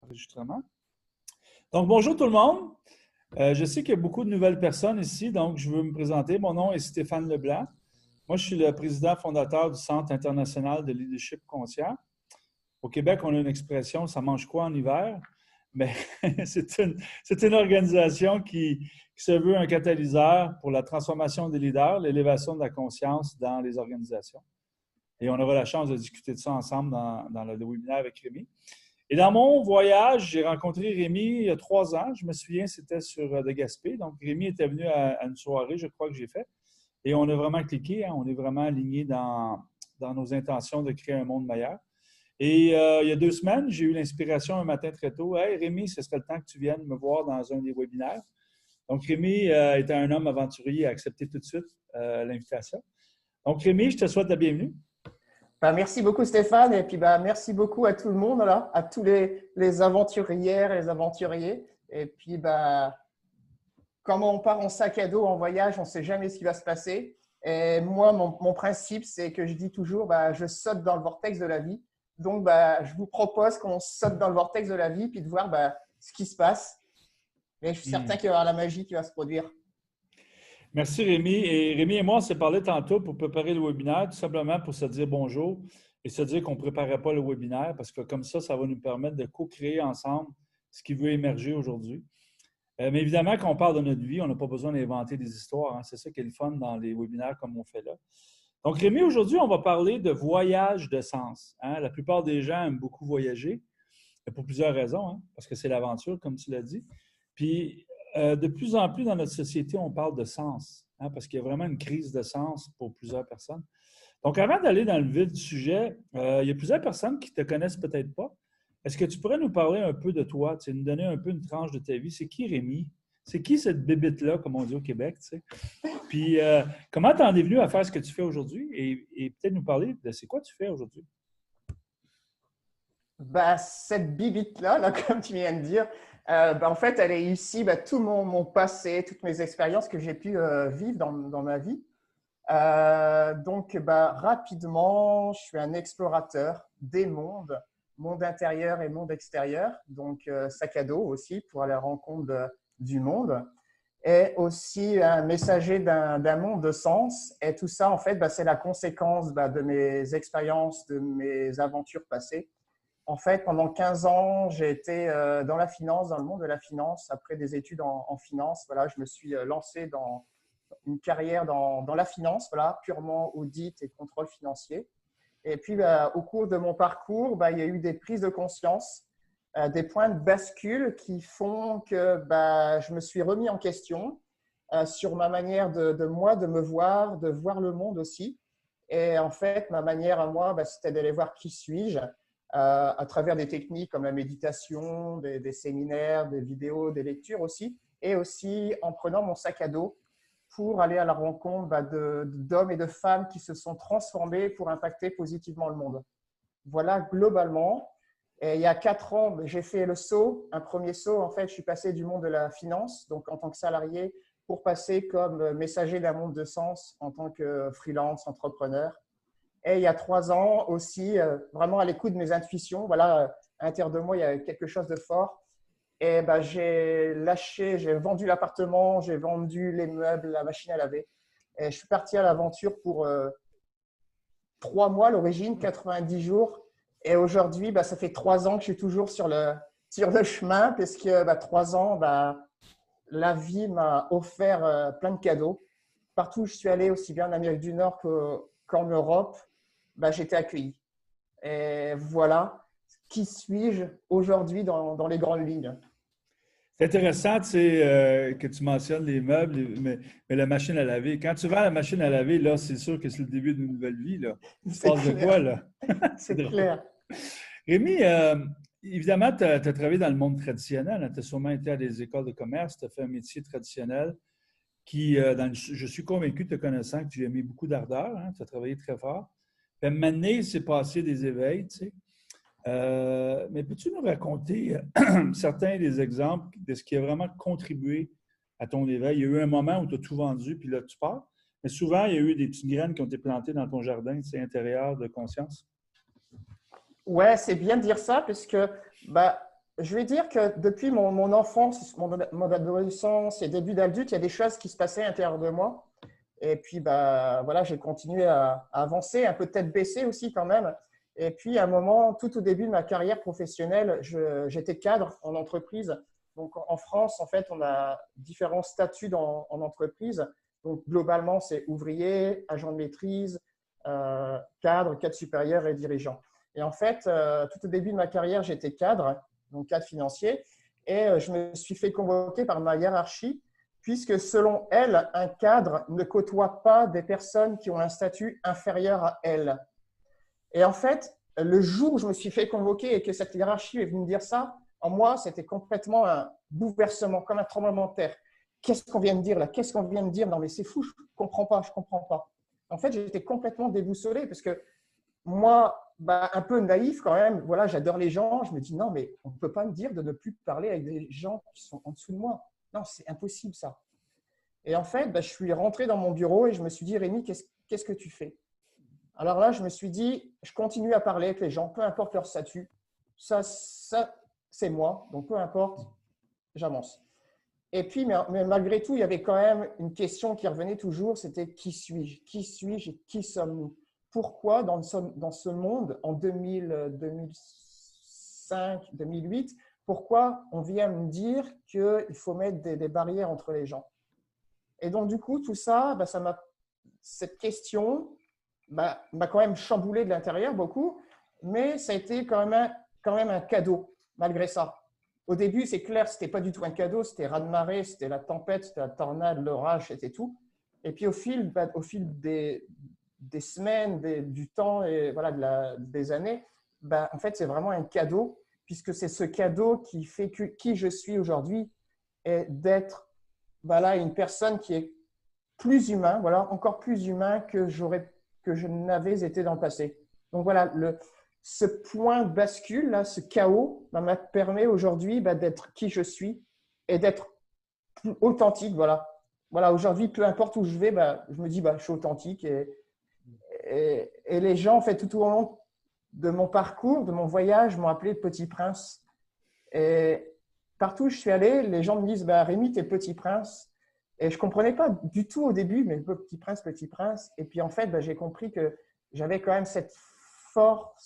Enregistrement. Donc, bonjour tout le monde. Je sais qu'il y a beaucoup de nouvelles personnes ici, donc je veux me présenter. Mon nom est Stéphane Leblanc. Moi, je suis le président fondateur du Centre international de leadership conscient. Au Québec, on a une expression, ça mange quoi en hiver? Mais c'est une organisation qui se veut un catalyseur pour la transformation des leaders, l'élévation de la conscience dans les organisations. Et on aura la chance de discuter de ça ensemble dans le webinaire avec Rémi. Et dans mon voyage, j'ai rencontré Rémi il y a 3 ans. Je me souviens, c'était sur de Gaspé. Donc, Rémi était venu à une soirée, je crois que j'ai fait. Et on a vraiment cliqué. Hein, on est vraiment alignés dans nos intentions de créer un monde meilleur. Et il y a 2 semaines, j'ai eu l'inspiration un matin très tôt. « Hey, Rémi, ce serait le temps que tu viennes me voir dans un des webinaires. » Donc, Rémi était un homme aventurier, il a accepté tout de suite l'invitation. Donc, Rémi, je te souhaite la bienvenue. Merci beaucoup Stéphane et puis merci beaucoup à tout le monde, là, à tous les aventurières et les aventuriers. Et puis quand on part en sac à dos en voyage, on ne sait jamais ce qui va se passer. Et moi, mon principe, c'est que je dis toujours, je saute dans le vortex de la vie. Donc, je vous propose qu'on saute dans le vortex de la vie puis de voir ce qui se passe. Et je suis certain qu'il y aura la magie qui va se produire. Merci Rémi. Et Rémi et moi, on s'est parlé tantôt pour préparer le webinaire, tout simplement pour se dire bonjour et se dire qu'on ne préparait pas le webinaire parce que comme ça va nous permettre de co-créer ensemble ce qui veut émerger aujourd'hui. Mais évidemment, quand on parle de notre vie, on n'a pas besoin d'inventer des histoires. Hein. C'est ça qui est le fun dans les webinaires comme on fait là. Donc Rémi, aujourd'hui, on va parler de voyage de sens. Hein. La plupart des gens aiment beaucoup voyager pour plusieurs raisons, hein, parce que c'est l'aventure, comme tu l'as dit. Puis, de plus en plus dans notre société, on parle de sens, hein, parce qu'il y a vraiment une crise de sens pour plusieurs personnes. Donc, avant d'aller dans le vif du sujet, il y a plusieurs personnes qui ne te connaissent peut-être pas. Est-ce que tu pourrais nous parler un peu de toi, nous donner un peu une tranche de ta vie? C'est qui Rémi? C'est qui cette bébite-là, comme on dit au Québec? T'sais? Puis, comment tu en es venu à faire ce que tu fais aujourd'hui? Et peut-être nous parler de c'est quoi tu fais aujourd'hui? Cette bibite-là, comme tu viens de dire, en fait, elle est ici, tout mon passé, toutes mes expériences que j'ai pu vivre dans ma vie. Donc, rapidement, je suis un explorateur des mondes, monde intérieur et monde extérieur. Donc, sac à dos aussi pour aller à la rencontre du monde. Et aussi un messager d'un monde de sens. Et tout ça, en fait, c'est la conséquence de mes expériences, de mes aventures passées. En fait, pendant 15 ans, j'ai été dans la finance, dans le monde de la finance. Après des études en finance, voilà, je me suis lancé dans une carrière dans la finance, voilà, purement audit et contrôle financier. Et puis, au cours de mon parcours, il y a eu des prises de conscience, des points de bascule qui font que je me suis remis en question sur ma manière de moi, de me voir, de voir le monde aussi. Et en fait, ma manière à moi, c'était d'aller voir qui suis-je à travers des techniques comme la méditation, des séminaires, des vidéos, des lectures aussi, et aussi en prenant mon sac à dos pour aller à la rencontre d'hommes et de femmes qui se sont transformés pour impacter positivement le monde. Voilà globalement. Et il y a 4 ans, j'ai fait le saut, un premier saut. En fait, je suis passé du monde de la finance, donc en tant que salarié, pour passer comme messager d'un monde de sens en tant que freelance, entrepreneur. Et il y a 3 ans aussi, vraiment à l'écoute de mes intuitions, voilà, à l'intérieur de moi, il y a quelque chose de fort. Et j'ai vendu l'appartement, j'ai vendu les meubles, la machine à laver. Et je suis parti à l'aventure pour 3 mois à l'origine, 90 jours. Et aujourd'hui, ça fait 3 ans que je suis toujours sur le chemin, parce que 3 ans, la vie m'a offert plein de cadeaux. Partout où je suis allé, aussi bien en Amérique du Nord qu'en Europe, j'ai été accueilli. Et voilà. Qui suis-je aujourd'hui dans les grandes lignes? C'est intéressant que tu mentionnes les meubles, mais la machine à laver. Quand tu vends la machine à laver, là, c'est sûr que c'est le début d'une nouvelle vie. Là. Il se passe de quoi, là? C'est clair. Rémi, évidemment, tu as travaillé dans le monde traditionnel. Tu as sûrement été à des écoles de commerce, tu as fait un métier traditionnel qui, je suis convaincu, te connaissant, que tu as mis beaucoup d'ardeur. Hein, tu as travaillé très fort. Puis, maintenant, il s'est passé des éveils, tu sais. Mais peux-tu nous raconter certains des exemples de ce qui a vraiment contribué à ton éveil? Il y a eu un moment où tu as tout vendu, puis là, tu pars. Mais souvent, il y a eu des petites graines qui ont été plantées dans ton jardin, intérieur de conscience. Ouais, c'est bien de dire ça, parce que je vais dire que depuis mon enfance, mon adolescence et début d'adulte, il y a des choses qui se passaient à l'intérieur de moi. Et puis, bah, voilà, j'ai continué à avancer, un peu tête baissée aussi quand même. Et puis, à un moment, tout au début de ma carrière professionnelle, j'étais cadre en entreprise. Donc, en France, en fait, on a différents statuts en entreprise. Donc, globalement, c'est ouvrier, agent de maîtrise, cadre supérieur et dirigeant. Et en fait, tout au début de ma carrière, j'étais cadre, donc cadre financier. Et je me suis fait convoquer par ma hiérarchie puisque selon elle, un cadre ne côtoie pas des personnes qui ont un statut inférieur à elle. Et en fait, le jour où je me suis fait convoquer et que cette hiérarchie est venue me dire ça, en moi, c'était complètement un bouleversement, comme un tremblement de terre. Qu'est-ce qu'on vient de dire là? Qu'est-ce qu'on vient de dire? Non, mais c'est fou, je ne comprends pas, je ne comprends pas. En fait, j'étais complètement déboussolé parce que moi, bah, un peu naïf quand même, voilà, j'adore les gens, je me dis non, mais on ne peut pas me dire de ne plus parler avec des gens qui sont en dessous de moi. Non, c'est impossible ça. Et en fait, bah, je suis rentré dans mon bureau et je me suis dit, Rémi, qu'est-ce que tu fais? Alors là, je me suis dit, je continue à parler avec les gens, peu importe leur statut. Ça c'est moi, donc peu importe, j'avance. Et puis, mais malgré tout, il y avait quand même une question qui revenait toujours, c'était qui suis-je? Qui suis-je et qui sommes-nous? Pourquoi dans ce monde, en 2005, 2008, pourquoi on vient me dire qu'il faut mettre des barrières entre les gens? Et donc, du coup, tout ça, bah, cette question m'a quand même chamboulé de l'intérieur beaucoup, mais ça a été quand même un cadeau, malgré ça. Au début, c'est clair, ce n'était pas du tout un cadeau, c'était raz-de-marée, c'était la tempête, c'était la tornade, l'orage, c'était tout. Et puis, au fil des semaines, du temps et voilà, des années, bah, en fait, c'est vraiment un cadeau, puisque c'est ce cadeau qui fait qui je suis aujourd'hui et d'être voilà, une personne qui est plus humain, voilà, encore plus humain que je n'avais été dans le passé. Donc voilà, ce point de bascule, là, ce chaos, bah, me permet aujourd'hui bah, d'être qui je suis et d'être authentique. Voilà, voilà aujourd'hui, peu importe où je vais, bah, je me dis, bah, je suis authentique. Et les gens, en fait, tout au long de mon parcours, de mon voyage, m'ont appelé Petit Prince. Et partout où je suis allé, les gens me disent, bah, Rémi, t'es Petit Prince. Et je ne comprenais pas du tout au début, mais Petit Prince, Petit Prince. Et puis en fait, bah, j'ai compris que j'avais quand même cette forte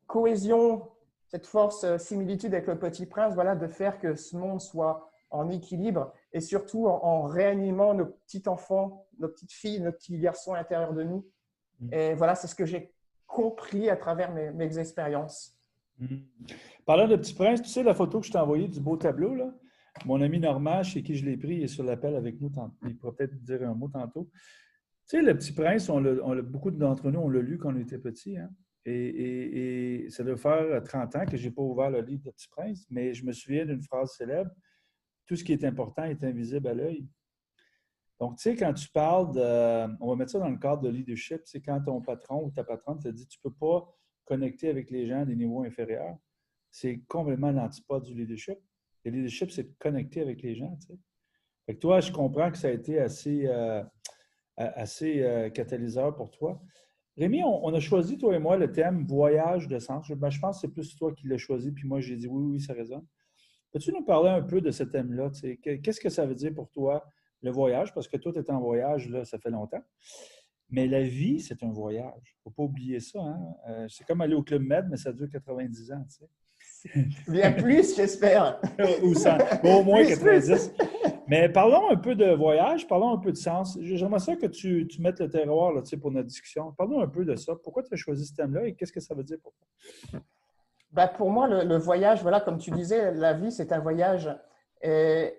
cohésion, cette force similitude avec le Petit Prince, voilà, de faire que ce monde soit en équilibre et surtout en réanimant nos petits enfants, nos petites filles, nos petits garçons à l'intérieur de nous. Et voilà, c'est ce que j'ai compris à travers mes expériences. Parlant de Petit Prince, tu sais la photo que je t'ai envoyée du beau tableau, là? Mon ami Normand, chez qui je l'ai pris, il est sur l'appel avec nous. Il pourra peut-être dire un mot tantôt. Tu sais, le Petit Prince, beaucoup d'entre nous, on l'a lu quand on était petits. Hein? Et ça doit faire 30 ans que je n'ai pas ouvert le livre de Petit Prince, mais je me souviens d'une phrase célèbre. Tout ce qui est important est invisible à l'œil. Donc, tu sais, quand tu parles on va mettre ça dans le cadre de leadership, c'est quand ton patron ou ta patronne te dit tu ne peux pas connecter avec les gens à des niveaux inférieurs. C'est complètement l'antipode du leadership. Le leadership, c'est de connecter avec les gens. Tu sais. Fait que toi, je comprends que ça a été assez catalyseur pour toi. Rémi, on a choisi, toi et moi, le thème voyage de sens. Je pense que c'est plus toi qui l'as choisi, puis moi, j'ai dit oui, oui, ça résonne. Peux-tu nous parler un peu de ce thème-là? Tu sais, qu'est-ce que ça veut dire pour toi, le voyage? Parce que toi, tu es en voyage, là, ça fait longtemps. Mais la vie, c'est un voyage. Il ne faut pas oublier ça. Hein? C'est comme aller au Club Med, mais ça dure 90 ans. Tu sais. Bien plus, j'espère. Ou 100, au moins Plus. 90. Mais parlons un peu de voyage, parlons un peu de sens. J'aimerais ça que tu mettes le terroir là, tu sais, pour notre discussion. Parlons un peu de ça. Pourquoi tu as choisi ce thème-là et qu'est-ce que ça veut dire pour toi? Bah, pour moi, le voyage, voilà, comme tu disais, la vie, c'est un voyage. Et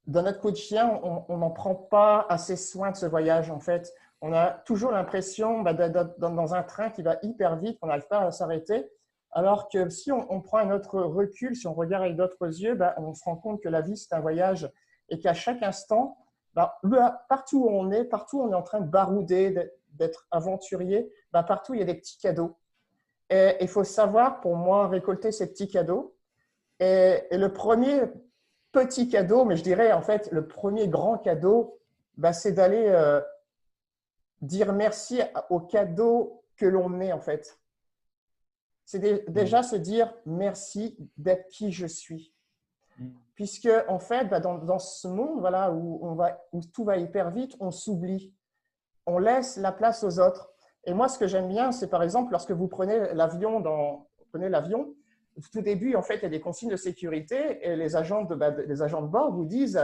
dans notre quotidien, on n'en prend pas assez soin de ce voyage, en fait. On a toujours l'impression d'être dans un train qui va hyper vite, qu'on n'arrive pas à s'arrêter. Alors que si on prend un autre recul, si on regarde avec d'autres yeux, on se rend compte que la vie, c'est un voyage et qu'à chaque instant, partout où on est en train de barouder, d'être aventurier, partout, il y a des petits cadeaux. Et il faut savoir, pour moi, récolter ces petits cadeaux. Et le premier petit cadeau, mais je dirais en fait le premier grand cadeau, c'est d'aller dire merci aux cadeaux que l'on est en fait. C'est déjà se dire merci d'être qui je suis. Puisque, en fait, dans ce monde voilà, où tout va hyper vite, on s'oublie. On laisse la place aux autres. Et moi, ce que j'aime bien, c'est par exemple, lorsque vous prenez l'avion, au tout début, en fait, il y a des consignes de sécurité et les agents de bord vous disent,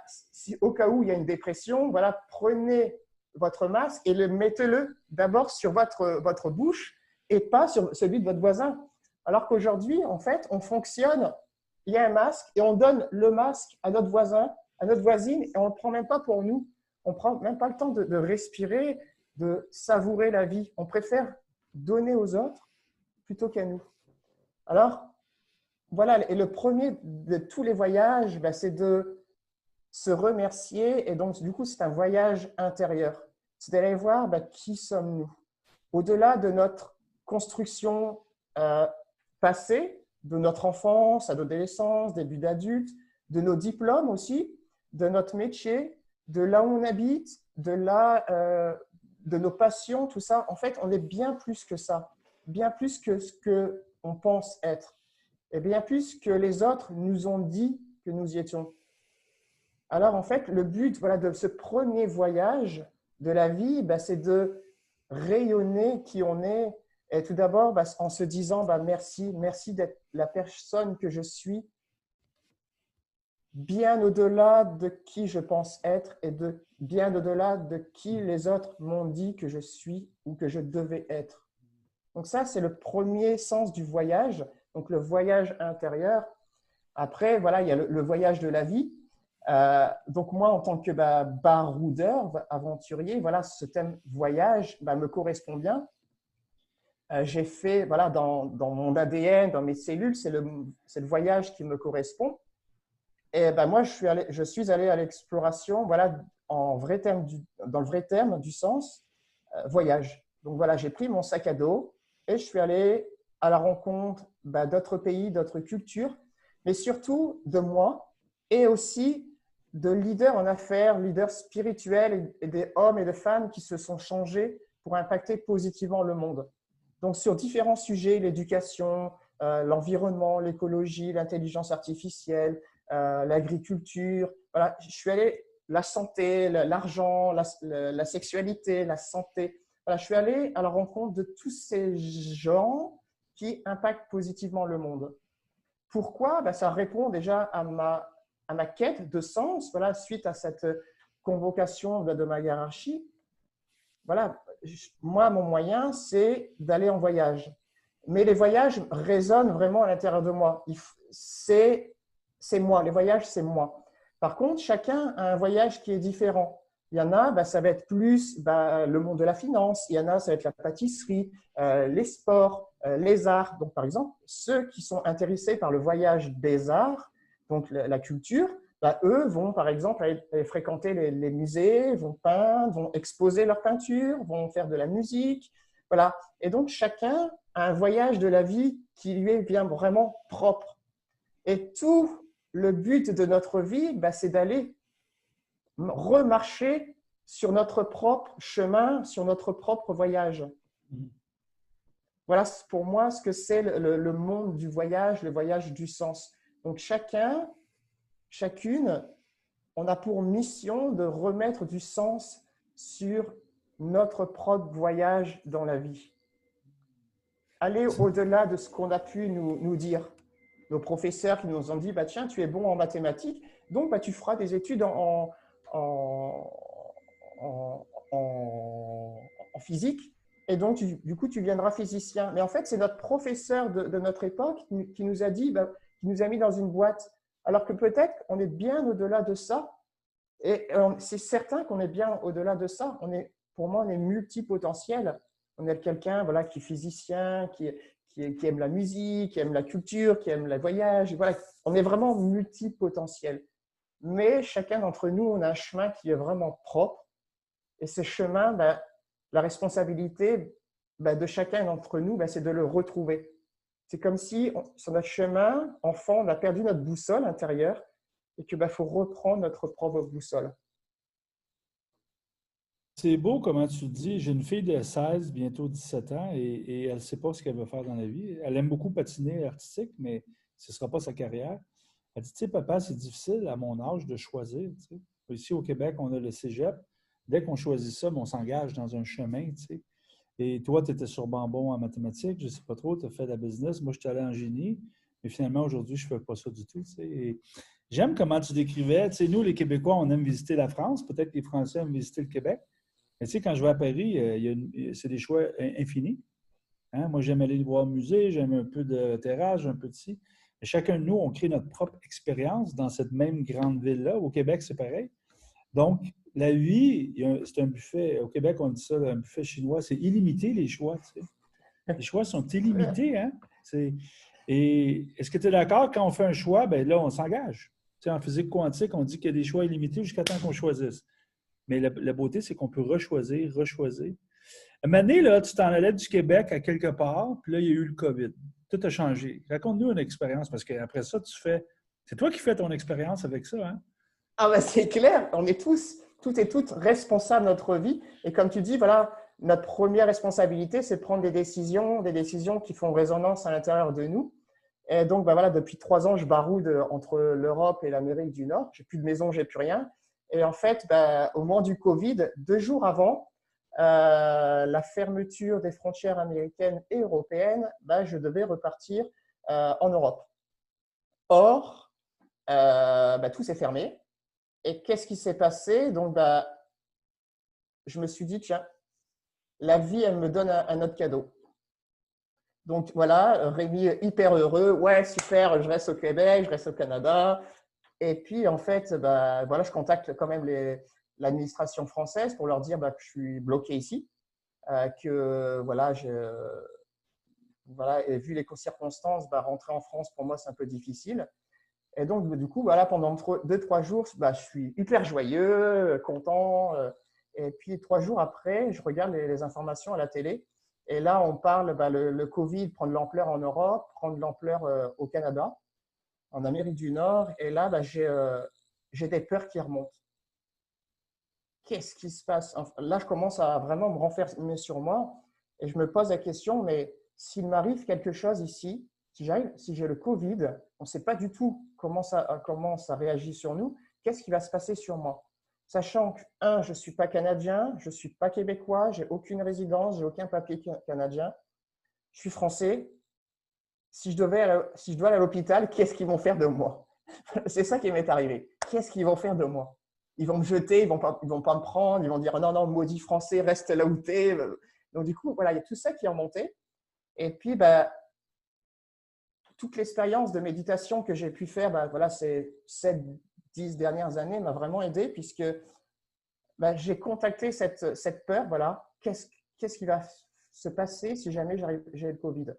si au cas où il y a une dépression, voilà, prenez votre masque et mettez-le d'abord sur votre bouche et pas sur celui de votre voisin. Alors qu'aujourd'hui, en fait, on fonctionne, il y a un masque et on donne le masque à notre voisin, à notre voisine et on ne le prend même pas pour nous. On ne prend même pas le temps de respirer, de savourer la vie. On préfère donner aux autres plutôt qu'à nous. Alors, voilà, et le premier de tous les voyages, c'est de se remercier. Et donc, du coup, c'est un voyage intérieur. C'est d'aller voir qui sommes-nous. Au-delà de notre construction passée, de notre enfance, adolescence, début d'adulte, de nos diplômes aussi, de notre métier, de là où on habite, de nos passions, tout ça. En fait, on est bien plus que ça, bien plus que ce qu'on pense être, et bien plus que les autres nous ont dit que nous y étions. Alors, en fait, le but de ce premier voyage de la vie, c'est de rayonner qui on est. Et tout d'abord, en se disant merci d'être la personne que je suis, bien au-delà de qui je pense être et bien au-delà de qui les autres m'ont dit que je suis ou que je devais être. Donc ça, c'est le premier sens du voyage, donc le voyage intérieur. Après, voilà, il y a le voyage de la vie. Donc moi, en tant que baroudeur, aventurier, voilà, ce thème voyage me correspond bien. J'ai fait, voilà, dans mon ADN, dans mes cellules, c'est le voyage qui me correspond. Et moi, je suis allé à l'exploration, voilà, dans le vrai terme du sens, voyage. Donc voilà, j'ai pris mon sac à dos et je suis allé à la rencontre d'autres pays, d'autres cultures, mais surtout de moi et aussi de leaders en affaires, leaders spirituels et des hommes et des femmes qui se sont changés pour impacter positivement le monde. Donc sur différents sujets, l'éducation, l'environnement, l'écologie, l'intelligence artificielle, l'agriculture. Voilà, je suis allé la santé, l'argent, la sexualité, la santé. Voilà, je suis allé à la rencontre de tous ces gens qui impactent positivement le monde. Pourquoi? Ça répond déjà à ma quête de sens, voilà, suite à cette convocation de ma hiérarchie. Voilà, moi, mon moyen, c'est d'aller en voyage. Mais les voyages résonnent vraiment à l'intérieur de moi. C'est moi, les voyages, c'est moi. Par contre, chacun a un voyage qui est différent. Il y en a, ça va être plus le monde de la finance. Il y en a, ça va être la pâtisserie, les sports, les arts. Donc, par exemple, ceux qui sont intéressés par le voyage des arts, donc la culture, eux vont, par exemple, aller fréquenter les musées, vont peindre, vont exposer leurs peintures, vont faire de la musique. Voilà. Et donc, chacun a un voyage de la vie qui lui est bien vraiment propre. Et tout le but de notre vie, c'est d'aller remarcher sur notre propre chemin, sur notre propre voyage. Voilà pour moi ce que c'est le monde du voyage, le voyage du sens. Donc chacune, on a pour mission de remettre du sens sur notre propre voyage dans la vie. Aller au-delà de ce qu'on a pu nous dire. Nos professeurs qui nous ont dit, tiens, tu es bon en mathématiques, donc tu feras des études en physique, et donc du coup, tu viendras physicien. Mais en fait, c'est notre professeur de notre époque qui nous a dit, qui nous a mis dans une boîte, alors que peut-être on est bien au-delà de ça, et c'est certain qu'on est bien au-delà de ça. Pour moi, on est multipotentiel. On est quelqu'un qui est physicien, qui aime la musique, qui aime la culture, qui aime le voyage. Voilà, on est vraiment multipotentiel. Mais chacun d'entre nous, on a un chemin qui est vraiment propre. Et ce chemin, la responsabilité de chacun d'entre nous, c'est de le retrouver. C'est comme si, sur notre chemin, enfant, on a perdu notre boussole intérieure et qu'il faut reprendre notre propre boussole. C'est beau comment tu le dis. J'ai une fille de 16, bientôt 17 ans, et elle ne sait pas ce qu'elle veut faire dans la vie. Elle aime beaucoup patiner artistique, mais ce ne sera pas sa carrière. Elle dit, tu sais, papa, c'est difficile à mon âge de choisir. Tu sais. Ici au Québec, on a le cégep. Dès qu'on choisit ça, on s'engage dans un chemin. Tu sais. Et toi, tu étais sur Bambon en mathématiques, je ne sais pas trop, tu as fait de la business. Moi, je suis allé en génie, mais finalement, aujourd'hui, je ne fais pas ça du tout. Tu sais. Et j'aime comment tu décrivais. Tu sais, nous, les Québécois, on aime visiter la France. Peut-être que les Français aiment visiter le Québec. Mais tu sais, quand je vais à Paris, c'est des choix infinis. Hein? Moi, j'aime aller voir un musée, j'aime un peu de terrasse, un peu de ci. Mais chacun de nous, on crée notre propre expérience dans cette même grande ville-là. Au Québec, c'est pareil. Donc, la vie, c'est un buffet. Au Québec, on dit ça, un buffet chinois, c'est illimité, les choix. Tu sais. Les choix sont illimités. Hein? Et est-ce que tu es d'accord, quand on fait un choix, bien là, on s'engage. Tu sais, en physique quantique, on dit qu'il y a des choix illimités jusqu'à temps qu'on choisisse. Mais la beauté, c'est qu'on peut rechoisir, rechoisir. À un moment donné, là, tu t'en allais du Québec à quelque part, puis là, il y a eu le COVID. Tout a changé. Raconte-nous une expérience, parce qu'après ça, c'est toi qui fais ton expérience avec ça, hein? Ah bah c'est clair, on est tous, toutes et toutes responsables de notre vie. Et comme tu dis, voilà, notre première responsabilité, c'est de prendre des décisions qui font résonance à l'intérieur de nous. Et donc, bah voilà, depuis 3 ans, je baroude entre l'Europe et l'Amérique du Nord. J'ai plus de maison, j'ai plus rien. Et en fait, bah, au moment du Covid, 2 jours avant la fermeture des frontières américaines et européennes, bah, je devais repartir en Europe. Or, bah, tout s'est fermé. Et qu'est-ce qui s'est passé? Donc, bah, je me suis dit, tiens, la vie, elle me donne un autre cadeau. Donc voilà, Rémi hyper heureux, ouais, super, je reste au Québec, je reste au Canada. Et puis en fait, bah, voilà, je contacte quand même l'administration française pour leur dire bah, que je suis bloqué ici, que voilà, voilà, et vu les circonstances, bah, rentrer en France pour moi c'est un peu difficile. Et donc du coup, voilà, pendant 2-3 jours, bah, je suis hyper joyeux, content. Et puis 3 jours après, je regarde les informations à la télé. Et là, on parle, bah, le Covid prend de l'ampleur en Europe, prend de l'ampleur au Canada, en Amérique du Nord. Et là, bah, j'ai des peurs qui remontent. Qu'est-ce qui se passe? Enfin, là, je commence à vraiment me renfermer sur moi et je me pose la question, mais s'il m'arrive quelque chose ici, si j'ai le Covid, on ne sait pas du tout comment ça réagit sur nous, qu'est-ce qui va se passer sur moi? Sachant que, un, je ne suis pas canadien, je ne suis pas québécois, j'ai aucune résidence, j'ai aucun papier canadien, je suis français. Si je dois aller à l'hôpital, qu'est-ce qu'ils vont faire de moi? C'est ça qui m'est arrivé. Qu'est-ce qu'ils vont faire de moi? Ils vont me jeter, ils vont pas me prendre, ils vont dire non, non, maudit français, reste là où tu es. Donc, du coup, voilà, il y a tout ça qui est remonté. Et puis, bah, toute l'expérience de méditation que j'ai pu faire, bah, voilà, ces 7-10 dernières années m'a vraiment aidé puisque bah, j'ai contacté cette peur. Voilà, qu'est-ce qui va se passer si jamais j'ai le Covid?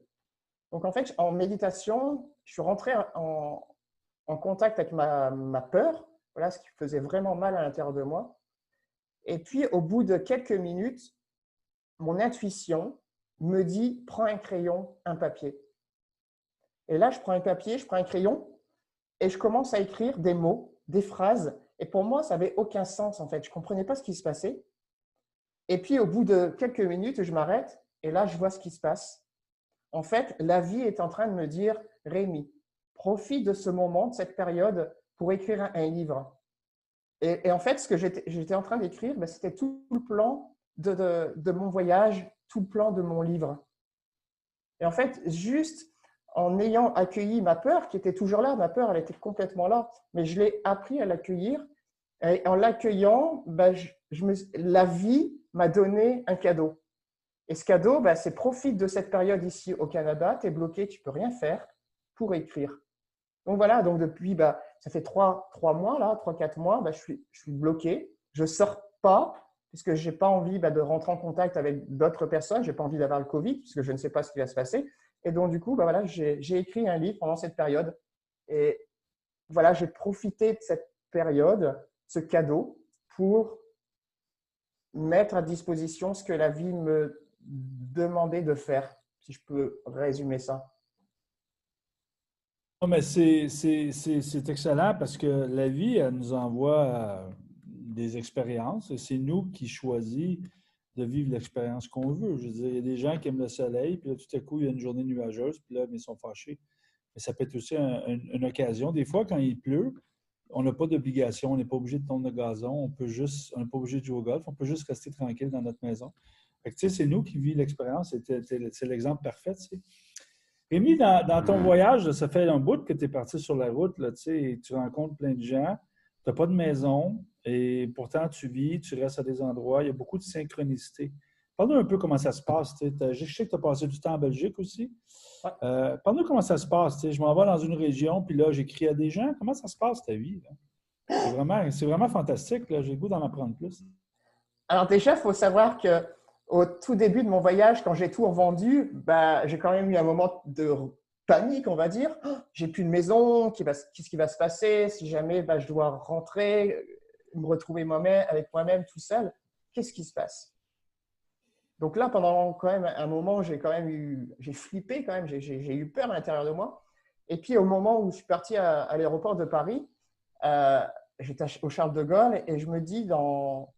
Donc, en fait, en méditation, je suis rentré en contact avec ma peur, voilà, ce qui faisait vraiment mal à l'intérieur de moi. Et puis, au bout de quelques minutes, mon intuition me dit, prends un crayon, un papier. Et là, je prends un papier, je prends un crayon et je commence à écrire des mots, des phrases. Et pour moi, ça n'avait aucun sens, en fait. Je ne comprenais pas ce qui se passait. Et puis, au bout de quelques minutes, je m'arrête et là, je vois ce qui se passe. En fait, la vie est en train de me dire, Rémi, profite de ce moment, de cette période pour écrire un livre. Et en fait, ce que j'étais en train d'écrire, ben, c'était tout le plan de mon voyage, tout le plan de mon livre. Et en fait, juste en ayant accueilli ma peur, qui était toujours là, ma peur, elle était complètement là, mais je l'ai appris à l'accueillir. Et en l'accueillant, ben, la vie m'a donné un cadeau. Et ce cadeau, ben, c'est profite de cette période ici au Canada, tu es bloqué, tu ne peux rien faire pour écrire. Donc voilà, donc depuis, bah, ça fait 3 mois, là, 3-4 mois, bah, je suis bloqué. Je ne sors pas puisque je n'ai pas envie bah, de rentrer en contact avec d'autres personnes. Je n'ai pas envie d'avoir le Covid puisque je ne sais pas ce qui va se passer. Et donc, du coup, bah, voilà, j'ai écrit un livre pendant cette période. Et voilà, j'ai profité de cette période, ce cadeau, pour mettre à disposition ce que la vie me demandait de faire, si je peux résumer ça. Non, mais c'est excellent parce que la vie, elle nous envoie des expériences et c'est nous qui choisissons de vivre l'expérience qu'on veut. Je veux dire, il y a des gens qui aiment le soleil, puis là, tout à coup, il y a une journée nuageuse, puis là, ils sont fâchés. Mais ça peut être aussi une occasion. Des fois, quand il pleut, on n'a pas d'obligation, on n'est pas obligé de tondre le gazon, on n'est pas obligé de jouer au golf, on peut juste rester tranquille dans notre maison. Fait que, tu sais, c'est nous qui vivons l'expérience, c'est l'exemple parfait, tu sais. Rémi, dans ton voyage, là, ça fait un bout que tu es parti sur la route, là, tu sais, et tu rencontres plein de gens, tu n'as pas de maison, et pourtant tu vis, tu restes à des endroits, il y a beaucoup de synchronicité. Parle-nous un peu comment ça se passe. Tu sais. Je sais que tu as passé du temps en Belgique aussi. Ouais. Parle-nous comment ça se passe. Tu sais. Je m'en vais dans une région, puis là, j'écris à des gens. Comment ça se passe ta vie? Là? C'est vraiment fantastique. Là. J'ai le goût d'en apprendre plus. Alors déjà, il faut savoir que au tout début de mon voyage, quand j'ai tout revendu, bah, j'ai quand même eu un moment de panique, on va dire. Oh, j'ai plus de maison, qu'est-ce qui va se passer si jamais bah, je dois rentrer, me retrouver moi-même, avec moi-même tout seul? Qu'est-ce qui se passe? Donc là, pendant quand même un moment, j'ai flippé quand même, j'ai eu peur à l'intérieur de moi. Et puis au moment où je suis parti à l'aéroport de Paris, j'étais au Charles de Gaulle et je me dis dans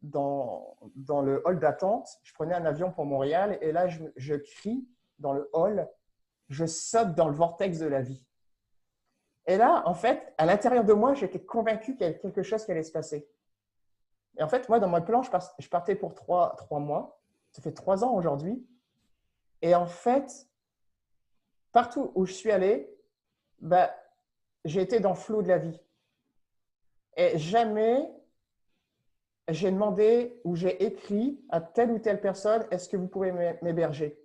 le hall d'attente, je prenais un avion pour Montréal et là, je crie dans le hall, je saute dans le vortex de la vie. Et là, en fait, à l'intérieur de moi, j'étais convaincu qu'il y avait quelque chose qui allait se passer. Et en fait, moi, dans mon plan, je partais pour trois mois. Ça fait 3 ans aujourd'hui. Et en fait, partout où je suis allé, bah, j'ai été dans le flot de la vie. Et jamais j'ai demandé ou j'ai écrit à telle ou telle personne, est-ce que vous pouvez m'héberger?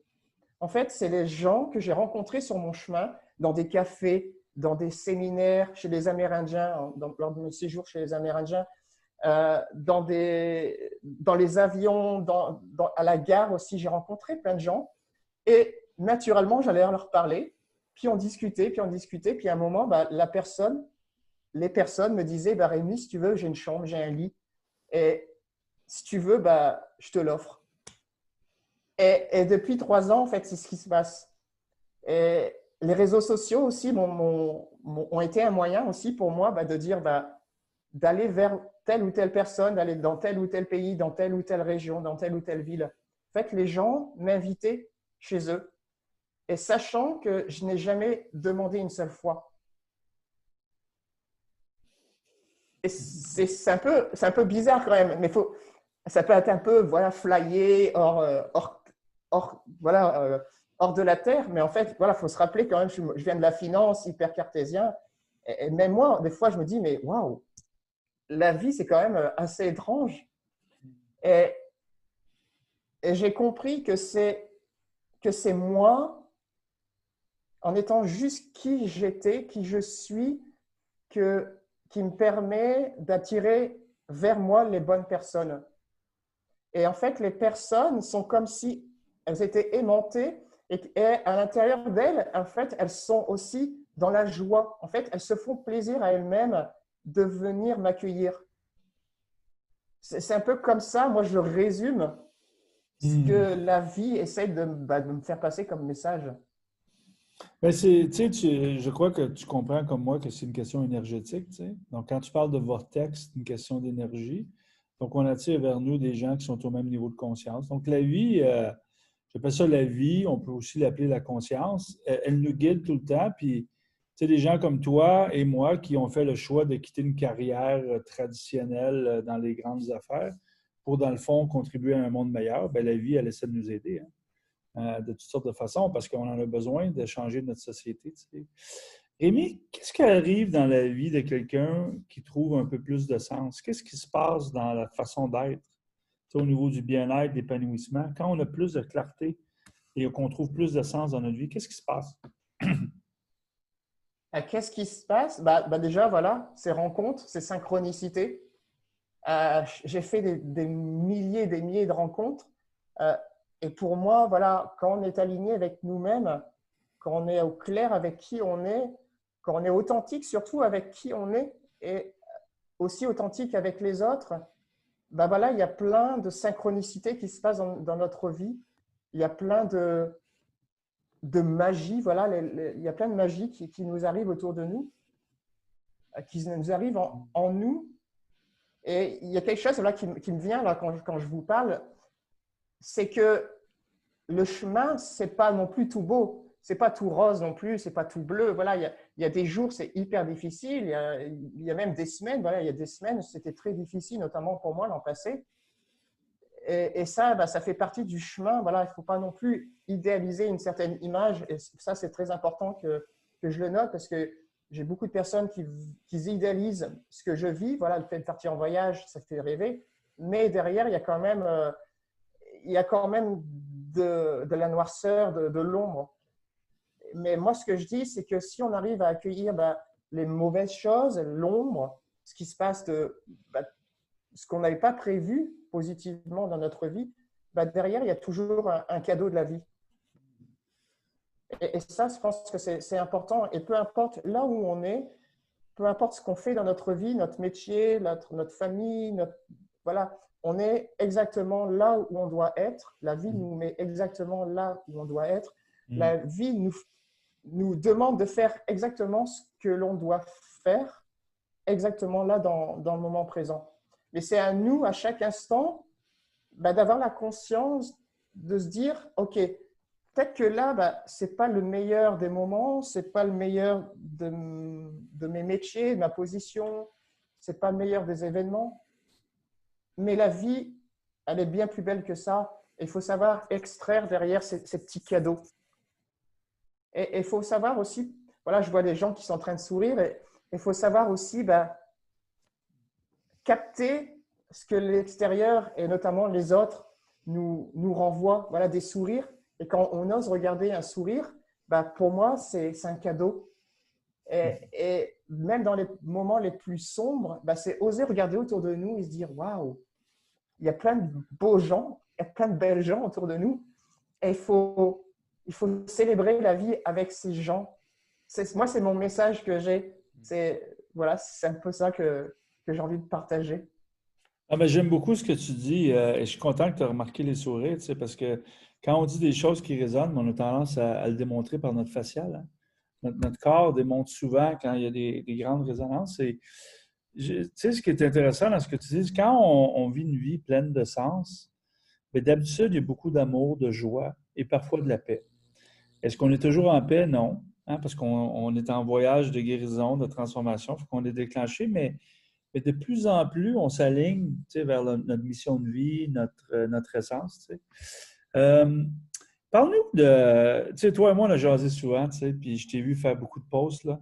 En fait, c'est les gens que j'ai rencontrés sur mon chemin, dans des cafés, dans des séminaires, chez les Amérindiens, lors de mes séjours chez les Amérindiens, dans les avions, à la gare aussi, j'ai rencontré plein de gens. Et naturellement, j'allais leur parler, puis on discutait, puis à un moment, bah, les personnes me disaient, bah, Rémi, si tu veux, j'ai une chambre, j'ai un lit, et si tu veux, bah, je te l'offre. Et depuis 3 ans, en fait, c'est ce qui se passe. Et les réseaux sociaux aussi ont été un moyen aussi pour moi bah, de dire bah, d'aller vers telle ou telle personne, d'aller dans tel ou tel pays, dans telle ou telle région, dans telle ou telle ville. En fait, les gens m'invitaient chez eux et sachant que je n'ai jamais demandé une seule fois. Et c'est un peu bizarre quand même, mais ça peut être un peu voilà, flyé, hors de la terre, mais en fait, voilà, faut se rappeler quand même, je viens de la finance, hyper cartésien, et même moi, des fois, je me dis, mais waouh, la vie, c'est quand même assez étrange. Et, et j'ai compris que c'est moi, en étant juste qui j'étais, qui je suis, qui me permet d'attirer vers moi les bonnes personnes. Et en fait, les personnes sont comme si elles étaient aimantées et à l'intérieur d'elles, en fait, elles sont aussi dans la joie. En fait, elles se font plaisir à elles-mêmes de venir m'accueillir. C'est un peu comme ça, moi, je résume ce que la vie essaie de me faire passer comme message. Ben, je crois que tu comprends comme moi que c'est une question énergétique. Tu sais. Donc, quand tu parles de vortex, c'est une question d'énergie. Donc, on attire vers nous des gens qui sont au même niveau de conscience. Donc, la vie, j'appelle ça la vie, on peut aussi l'appeler la conscience. Elle nous guide tout le temps. Puis, tu sais, des gens comme toi et moi qui ont fait le choix de quitter une carrière traditionnelle dans les grandes affaires pour, dans le fond, contribuer à un monde meilleur, ben, la vie, elle essaie de nous aider. Hein. De toutes sortes de façons parce qu'on en a besoin de changer notre société. Tu sais. Rémi, qu'est-ce qui arrive dans la vie de quelqu'un qui trouve un peu plus de sens? Qu'est-ce qui se passe dans la façon d'être, tu sais, au niveau du bien-être, l'épanouissement? Quand on a plus de clarté et qu'on trouve plus de sens dans notre vie, qu'est-ce qui se passe? Qu'est-ce qui se passe? Déjà, voilà, ces rencontres, ces synchronicités. J'ai fait des milliers et des milliers de rencontres. Et pour moi, voilà, quand on est aligné avec nous-mêmes, quand on est au clair avec qui on est, quand on est authentique surtout avec qui on est et aussi authentique avec les autres, voilà, il y a plein de synchronicités qui se passent dans notre vie. Il y a plein de magie, voilà, il y a plein de magie qui nous arrive autour de nous, qui nous arrive en nous. Et il y a quelque chose là, qui me vient là, quand je vous parle, c'est que le chemin, ce n'est pas non plus tout beau, ce n'est pas tout rose non plus, ce n'est pas tout bleu. Voilà, il y a des jours, c'est hyper difficile, il y a même des semaines, voilà, il y a des semaines, c'était très difficile, notamment pour moi l'an passé. Et ça, ça fait partie du chemin. Voilà, il ne faut pas non plus idéaliser une certaine image. Et ça, c'est très important que je le note parce que j'ai beaucoup de personnes qui idéalisent ce que je vis. Voilà, le fait de partir en voyage, ça fait rêver. Mais derrière, il y a quand même, de la noirceur, de l'ombre. Mais moi, ce que je dis, c'est que si on arrive à accueillir les mauvaises choses, l'ombre, ce qui se passe ce qu'on n'avait pas prévu positivement dans notre vie, derrière, il y a toujours un cadeau de la vie. Et ça, je pense que c'est important. Et peu importe là où on est, peu importe ce qu'on fait dans notre vie, notre métier, notre famille, voilà, on est exactement là où on doit être. La vie nous met exactement là où on doit être. La vie nous demande de faire exactement ce que l'on doit faire, exactement là dans le moment présent. Mais c'est à nous, à chaque instant, d'avoir la conscience de se dire, OK, peut-être que là, ce n'est pas le meilleur des moments, ce n'est pas le meilleur de mes métiers, de ma position, ce n'est pas le meilleur des événements, mais la vie, elle est bien plus belle que ça. Il faut savoir extraire derrière ces petits cadeaux. Et il faut savoir aussi, voilà, je vois des gens qui sont en train de sourire, et il faut savoir aussi capter ce que l'extérieur et notamment les autres nous renvoient, voilà, des sourires. Et quand on ose regarder un sourire, pour moi, c'est un cadeau. Et même dans les moments les plus sombres, c'est oser regarder autour de nous et se dire, waouh, il y a plein de beaux gens, il y a plein de belles gens autour de nous. Et il faut célébrer la vie avec ces gens. Moi, c'est mon message que j'ai. Voilà, c'est un peu ça que j'ai envie de partager. Ah, ben, j'aime beaucoup ce que tu dis et je suis content que tu aies remarqué les sourires, tu sais, parce que quand on dit des choses qui résonnent, on a tendance à le démontrer par notre facial, hein. Notre corps démontre souvent quand il y a des grandes résonances. Et, tu sais, ce qui est intéressant dans ce que tu dis, quand on vit une vie pleine de sens, bien, d'habitude, il y a beaucoup d'amour, de joie et parfois de la paix. Est-ce qu'on est toujours en paix? Non, hein, parce qu'on est en voyage de guérison, de transformation, il faut qu'on est déclenché, mais de plus en plus, on s'aligne, tu sais, vers notre mission de vie, notre essence. Tu sais. Euh, Parle-nous de, tu sais, toi et moi, on a jasé souvent, tu sais, puis je t'ai vu faire beaucoup de posts, là.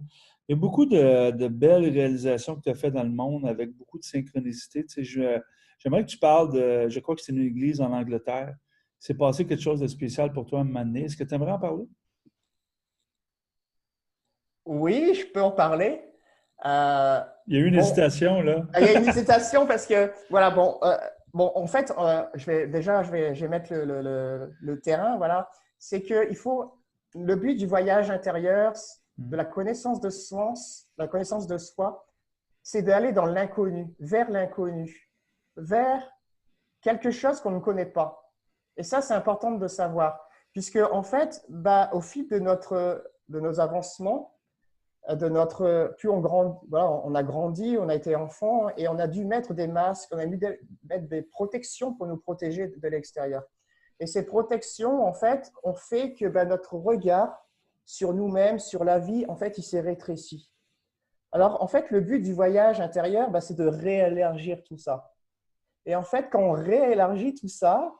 Il y a beaucoup de belles réalisations que tu as faites dans le monde avec beaucoup de synchronicité. Tu sais, j'aimerais que tu parles je crois que c'est une église en Angleterre. C'est passé quelque chose de spécial pour toi à un moment donné. Est-ce que tu aimerais en parler? Oui, je peux en parler. Euh, Il y a eu une bon, hésitation, là. il y a une hésitation parce que, voilà, en fait, je vais mettre le terrain, voilà. C'est que le but du voyage intérieur, de la connaissance de soi, c'est d'aller dans l'inconnu, vers quelque chose qu'on ne connaît pas. Et ça, c'est important de savoir, puisque en fait, au fil de nos avancements, plus on grandit, voilà, on a grandi, on a été enfant et on a dû mettre des masques, on a dû mettre des protections pour nous protéger de l'extérieur. Et ces protections, en fait, ont fait que notre regard sur nous-mêmes, sur la vie, en fait, il s'est rétréci. Alors, en fait, le but du voyage intérieur, c'est de réélargir tout ça. Et en fait, quand on réélargit tout ça,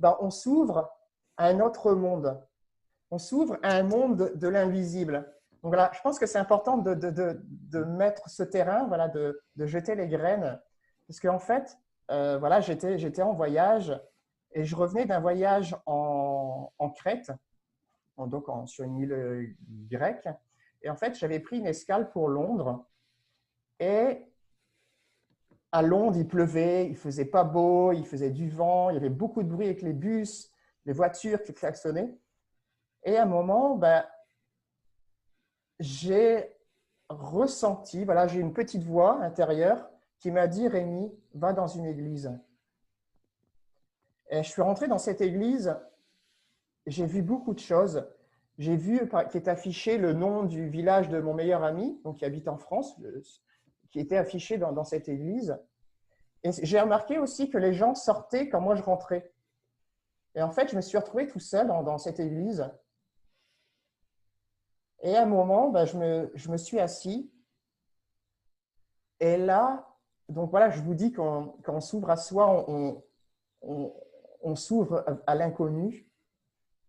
on s'ouvre à un autre monde. On s'ouvre à un monde de l'invisible. Donc voilà, je pense que c'est important de mettre ce terrain, voilà, de jeter les graines. Parce qu'en fait, voilà, j'étais en voyage et je revenais d'un voyage en Crète, sur une île grecque. Et en fait, j'avais pris une escale pour Londres. Et à Londres, il pleuvait, il ne faisait pas beau, il faisait du vent, il y avait beaucoup de bruit avec les bus, les voitures qui klaxonnaient. Et à un moment, j'ai ressenti, voilà, j'ai une petite voix intérieure qui m'a dit, Rémi, va dans une église. Et je suis rentré dans cette église, j'ai vu beaucoup de choses. J'ai vu qui est affiché le nom du village de mon meilleur ami, donc qui habite en France, qui était affiché dans cette église. Et j'ai remarqué aussi que les gens sortaient quand moi je rentrais. Et en fait, je me suis retrouvé tout seul dans cette église. Et à un moment, ben, je me suis assis. Et là, donc voilà, je vous dis, quand on s'ouvre à soi, on, on s'ouvre à l'inconnu.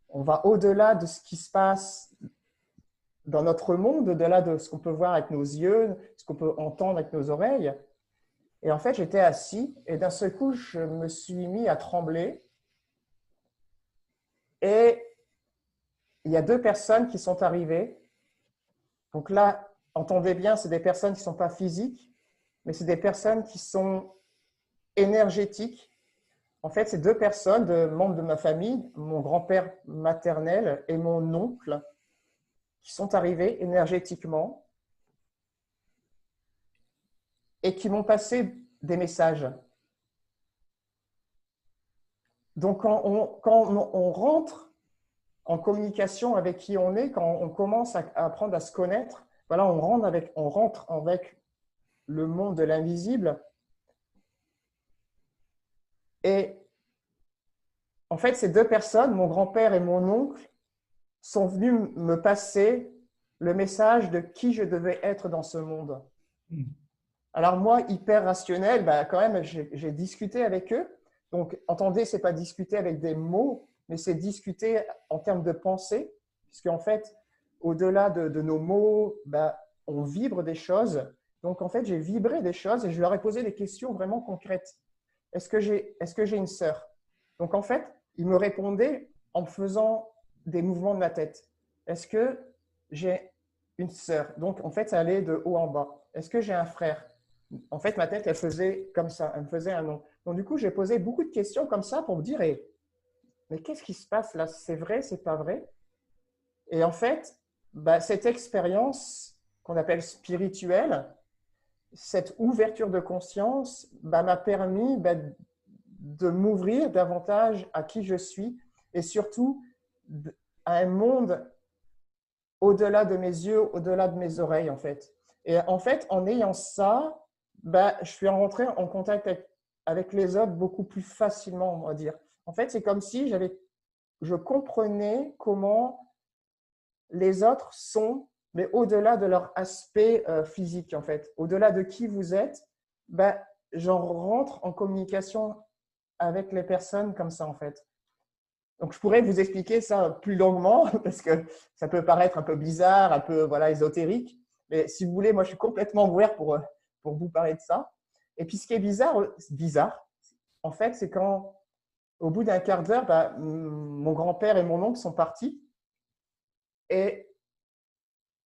On va au-delà de ce qui se passe dans notre monde, au-delà de ce qu'on peut voir avec nos yeux, ce qu'on peut entendre avec nos oreilles. Et en fait, j'étais assis et d'un seul coup, je me suis mis à trembler. Et il y a deux personnes qui sont arrivées. Donc là, entendez bien, c'est des personnes qui ne sont pas physiques, mais c'est des personnes qui sont énergétiques. En fait, c'est deux personnes, membres de ma famille, mon grand-père maternel et mon oncle, qui sont arrivés énergétiquement et qui m'ont passé des messages. Donc, quand on rentre en communication avec qui on est, quand on commence à apprendre à se connaître, voilà, on rentre avec le monde de l'invisible. Et en fait, ces deux personnes, mon grand-père et mon oncle, sont venus me passer le message de qui je devais être dans ce monde. Alors moi, hyper rationnel, bah, quand même, j'ai discuté avec eux. Donc, entendez, ce n'est pas discuter avec des mots, mais c'est discuter en termes de pensée, puisqu'en fait, au-delà de nos mots, bah, on vibre des choses. Donc, en fait, j'ai vibré des choses et je leur ai posé des questions vraiment concrètes. Est-ce que j'ai une sœur? Donc, en fait, ils me répondaient en me faisant des mouvements de la tête. Est-ce que j'ai une sœur? Donc, en fait, ça allait de haut en bas. Est-ce que j'ai un frère? En fait, ma tête, elle faisait comme ça, elle me faisait un nom. Donc, du coup, j'ai posé beaucoup de questions comme ça pour me dire, mais qu'est-ce qui se passe là? C'est vrai, c'est pas vrai? Et en fait, bah, cette expérience qu'on appelle spirituelle, cette ouverture de conscience bah, m'a permis bah, de m'ouvrir davantage à qui je suis et surtout à un monde au-delà de mes yeux, au-delà de mes oreilles, en fait. Et en fait, en ayant ça, bah, je suis rentré en contact avec les autres beaucoup plus facilement, on va dire. En fait, c'est comme si je comprenais comment les autres sont, mais au-delà de leur aspect physique, en fait. Au-delà de qui vous êtes, bah, j'en rentre en communication avec les personnes comme ça, en fait. Donc, je pourrais vous expliquer ça plus longuement parce que ça peut paraître un peu bizarre, un peu voilà, ésotérique. Mais si vous voulez, moi, je suis complètement ouvert pour vous parler de ça. Et puis, ce qui est bizarre, en fait, c'est quand, au bout d'un quart d'heure, bah, mon grand-père et mon oncle sont partis et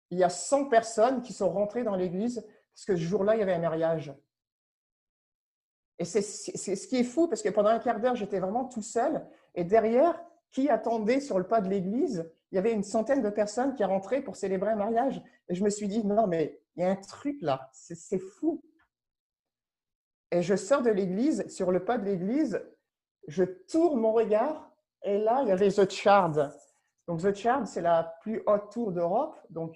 il y a 100 personnes qui sont rentrées dans l'église parce que ce jour-là, il y avait un mariage. Et c'est ce qui est fou parce que pendant un quart d'heure, j'étais vraiment tout seul. Et derrière, qui attendait sur le pas de l'église? Il y avait une centaine de personnes qui rentraient pour célébrer un mariage. Et je me suis dit, non, mais il y a un truc là, c'est fou. Et je sors de l'église, sur le pas de l'église, je tourne mon regard et là, il y avait The Shard. Donc, The Shard, c'est la plus haute tour d'Europe, donc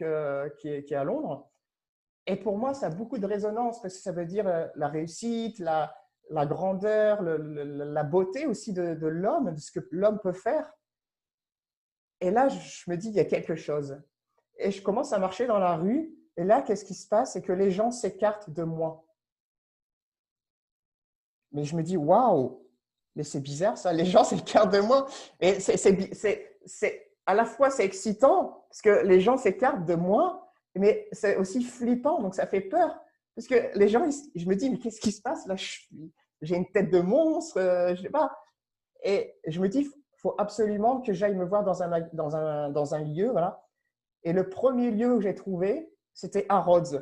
qui est à Londres. Et pour moi, ça a beaucoup de résonance parce que ça veut dire la réussite, la grandeur, la beauté aussi de l'homme, de ce que l'homme peut faire. Et là, je me dis, il y a quelque chose. Et je commence à marcher dans la rue. Et là, qu'est-ce qui se passe? C'est que les gens s'écartent de moi. Mais je me dis, waouh, mais c'est bizarre ça, les gens s'écartent de moi. Et à la fois, c'est excitant parce que les gens s'écartent de moi, mais c'est aussi flippant, donc ça fait peur. Parce que les gens, je me dis, mais qu'est-ce qui se passe là? J'ai une tête de monstre, je sais pas. Et je me dis, il faut absolument que j'aille me voir dans un lieu. Voilà. Et le premier lieu que j'ai trouvé, c'était Harrods.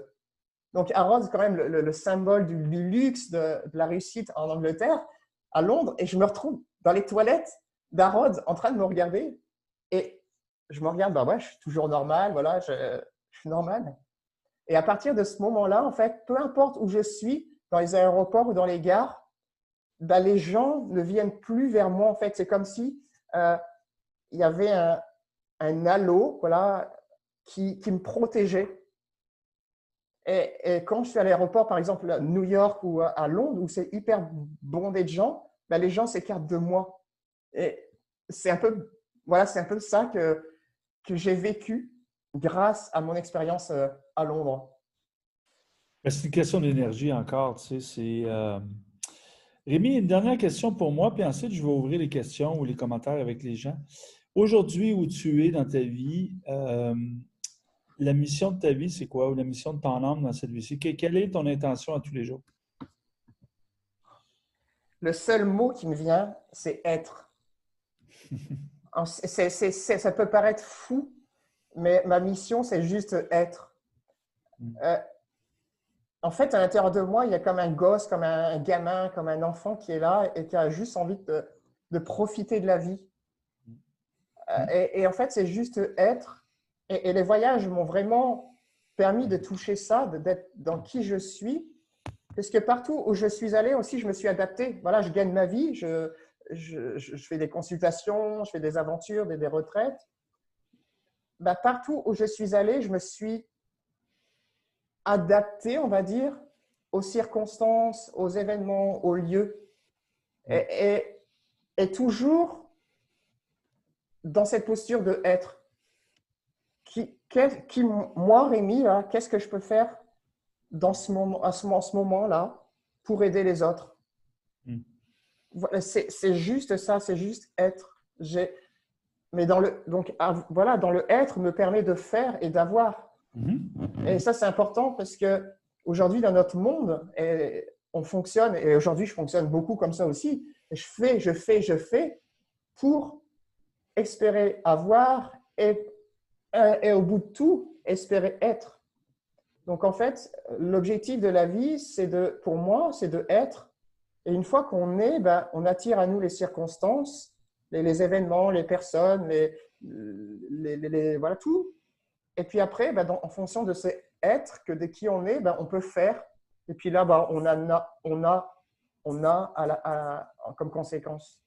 Donc Harrods, c'est quand même le symbole du luxe, de la réussite en Angleterre, à Londres. Et je me retrouve dans les toilettes d'Harrods en train de me regarder. Et je me regarde, bah ouais, je suis toujours normal, voilà, je suis normal. Et à partir de ce moment-là, en fait, peu importe où je suis, dans les aéroports ou dans les gares, bah, les gens ne viennent plus vers moi. En fait, c'est comme si il y avait un halo, voilà, qui me protégeait. Et quand je suis à l'aéroport, par exemple à New York ou à Londres, où c'est hyper bondé de gens, ben, les gens s'écartent de moi. Et c'est un peu, voilà, c'est un peu ça que j'ai vécu grâce à mon expérience à Londres. Ben, c'est une question d'énergie encore, tu sais. Rémi, une dernière question pour moi, puis ensuite je vais ouvrir les questions ou les commentaires avec les gens. Aujourd'hui, où tu es dans ta vie, la mission de ta vie, c'est quoi? Ou la mission de ton âme dans cette vie-ci? Quelle est ton intention à tous les jours? Le seul mot qui me vient, c'est être. Ça peut paraître fou, mais ma mission, c'est juste être. Euh, En fait, à l'intérieur de moi, il y a comme un gosse, comme un gamin, comme un enfant qui est là et qui a juste envie de profiter de la vie. Et en fait, c'est juste être. Et les voyages m'ont vraiment permis de toucher ça, d'être dans qui je suis. Parce que partout où je suis allé aussi, je me suis adapté. Voilà, je gagne ma vie, je fais des consultations, je fais des aventures, des retraites. Bah, partout où je suis allé, je me suis adapté, on va dire, aux circonstances, aux événements, aux lieux. Et toujours dans cette posture de être. Moi, Rémi, qu'est-ce que je peux faire dans ce moment, à ce moment-là pour aider les autres? Voilà, c'est juste ça, c'est juste être. Mais voilà, dans le être me permet de faire et d'avoir. Et ça, c'est important parce que aujourd'hui, dans notre monde, on fonctionne, et aujourd'hui, je fonctionne beaucoup comme ça aussi. Je fais pour espérer avoir et au bout de tout, espérer être. Donc, en fait, l'objectif de la vie, pour moi, c'est de être. Et une fois qu'on est, ben, on attire à nous les circonstances, les événements, les personnes, voilà, tout. Et puis après, ben, en fonction de ces êtres, de qui on est, ben, on peut faire. Et puis là, ben, on a comme conséquence.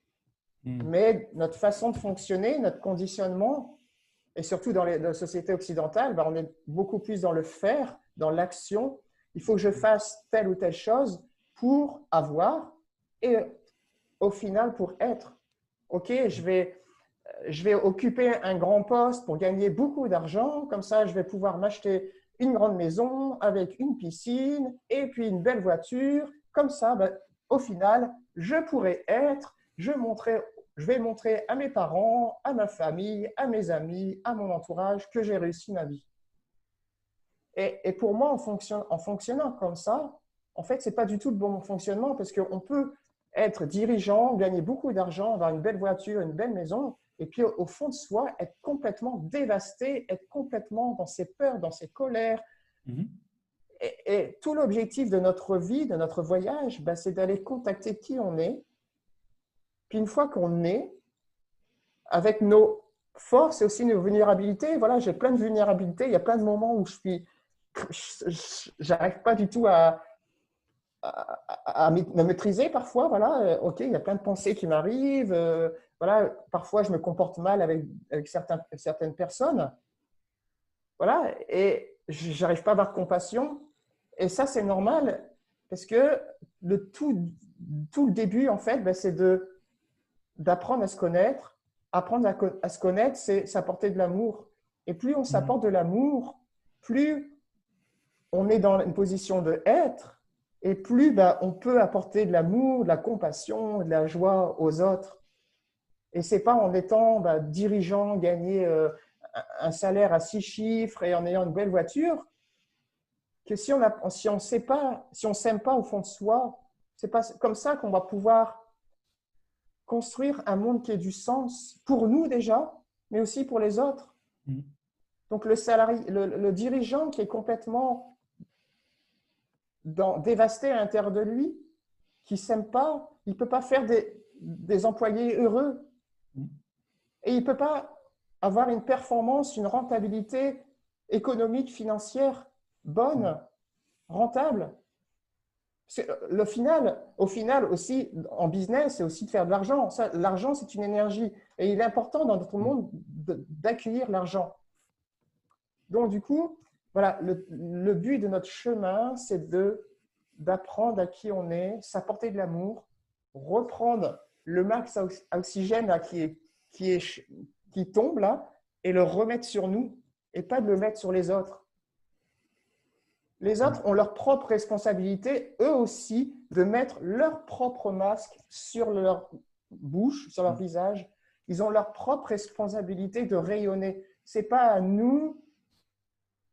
Mais notre façon de fonctionner, notre conditionnement, et surtout dans la société occidentale, ben, on est beaucoup plus dans le faire, dans l'action. Il faut que je fasse telle ou telle chose pour avoir et au final pour être. OK, je vais occuper un grand poste pour gagner beaucoup d'argent. Comme ça, je vais pouvoir m'acheter une grande maison avec une piscine et puis une belle voiture. Comme ça, ben, au final, je pourrai être, je vais montrer à mes parents, à ma famille, à mes amis, à mon entourage que j'ai réussi ma vie. Et pour moi, en fonctionnant comme ça, en fait, ce n'est pas du tout le bon fonctionnement parce qu'on peut être dirigeant, gagner beaucoup d'argent, avoir une belle voiture, une belle maison, et puis au fond de soi, être complètement dévasté, être complètement dans ses peurs, dans ses colères. Et tout l'objectif de notre vie, de notre voyage, ben, c'est d'aller contacter qui on est. Puis une fois qu'on est, avec nos forces et aussi nos vulnérabilités, voilà, j'ai plein de vulnérabilités. Il y a plein de moments où j'arrive pas du tout à me maîtriser parfois. Voilà, ok, il y a plein de pensées qui m'arrivent. Voilà, parfois je me comporte mal avec certaines personnes. Voilà, et j'arrive pas à avoir compassion. Et ça, c'est normal parce que tout le début, en fait, ben, c'est d'apprendre à se connaître. Apprendre à se connaître, c'est s'apporter de l'amour. Et plus on s'apporte de l'amour, plus on est dans une position de être, et plus ben, on peut apporter de l'amour, de la compassion, de la joie aux autres. Et ce n'est pas en étant ben, dirigeant, gagner un salaire à 6 chiffres et en ayant une belle voiture, que si on ne sait pas, si on s'aime pas au fond de soi, c'est pas comme ça qu'on va pouvoir construire un monde qui ait du sens pour nous déjà, mais aussi pour les autres. Donc le dirigeant qui est complètement dévasté à l'intérieur de lui, qui ne s'aime pas, il ne peut pas faire des employés heureux. Et il ne peut pas avoir une performance, une rentabilité économique, financière bonne, rentable. Au final aussi, en business, c'est aussi de faire de l'argent. L'argent, c'est une énergie. Et il est important dans notre monde d'accueillir l'argent. Donc, du coup, voilà, le but de notre chemin, c'est d'apprendre à qui on est, s'apporter de l'amour, reprendre le max à oxygène là, qui tombe là et le remettre sur nous et pas de le mettre sur les autres. Les autres ont leur propre responsabilité, eux aussi, de mettre leur propre masque sur leur bouche, sur leur visage. Ils ont leur propre responsabilité de rayonner. Ce n'est pas à nous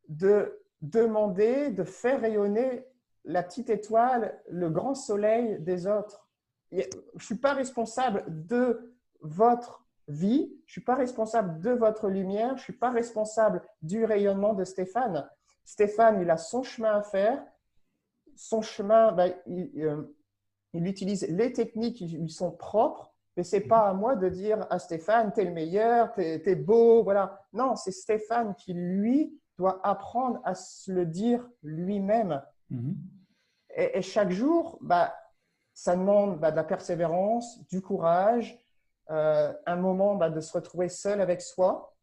de demander, de faire rayonner la petite étoile, le grand soleil des autres. Je ne suis pas responsable de votre vie, je ne suis pas responsable de votre lumière, je ne suis pas responsable du rayonnement de Stéphane. Stéphane, il a son chemin à faire. Son chemin, il utilise les techniques qui lui sont propres, mais ce n'est pas à moi de dire à Stéphane, tu es le meilleur, tu es beau, voilà. Non, c'est Stéphane qui, lui, doit apprendre à se le dire lui-même. Et chaque jour, ça demande de la persévérance, du courage, un moment de se retrouver seul avec soi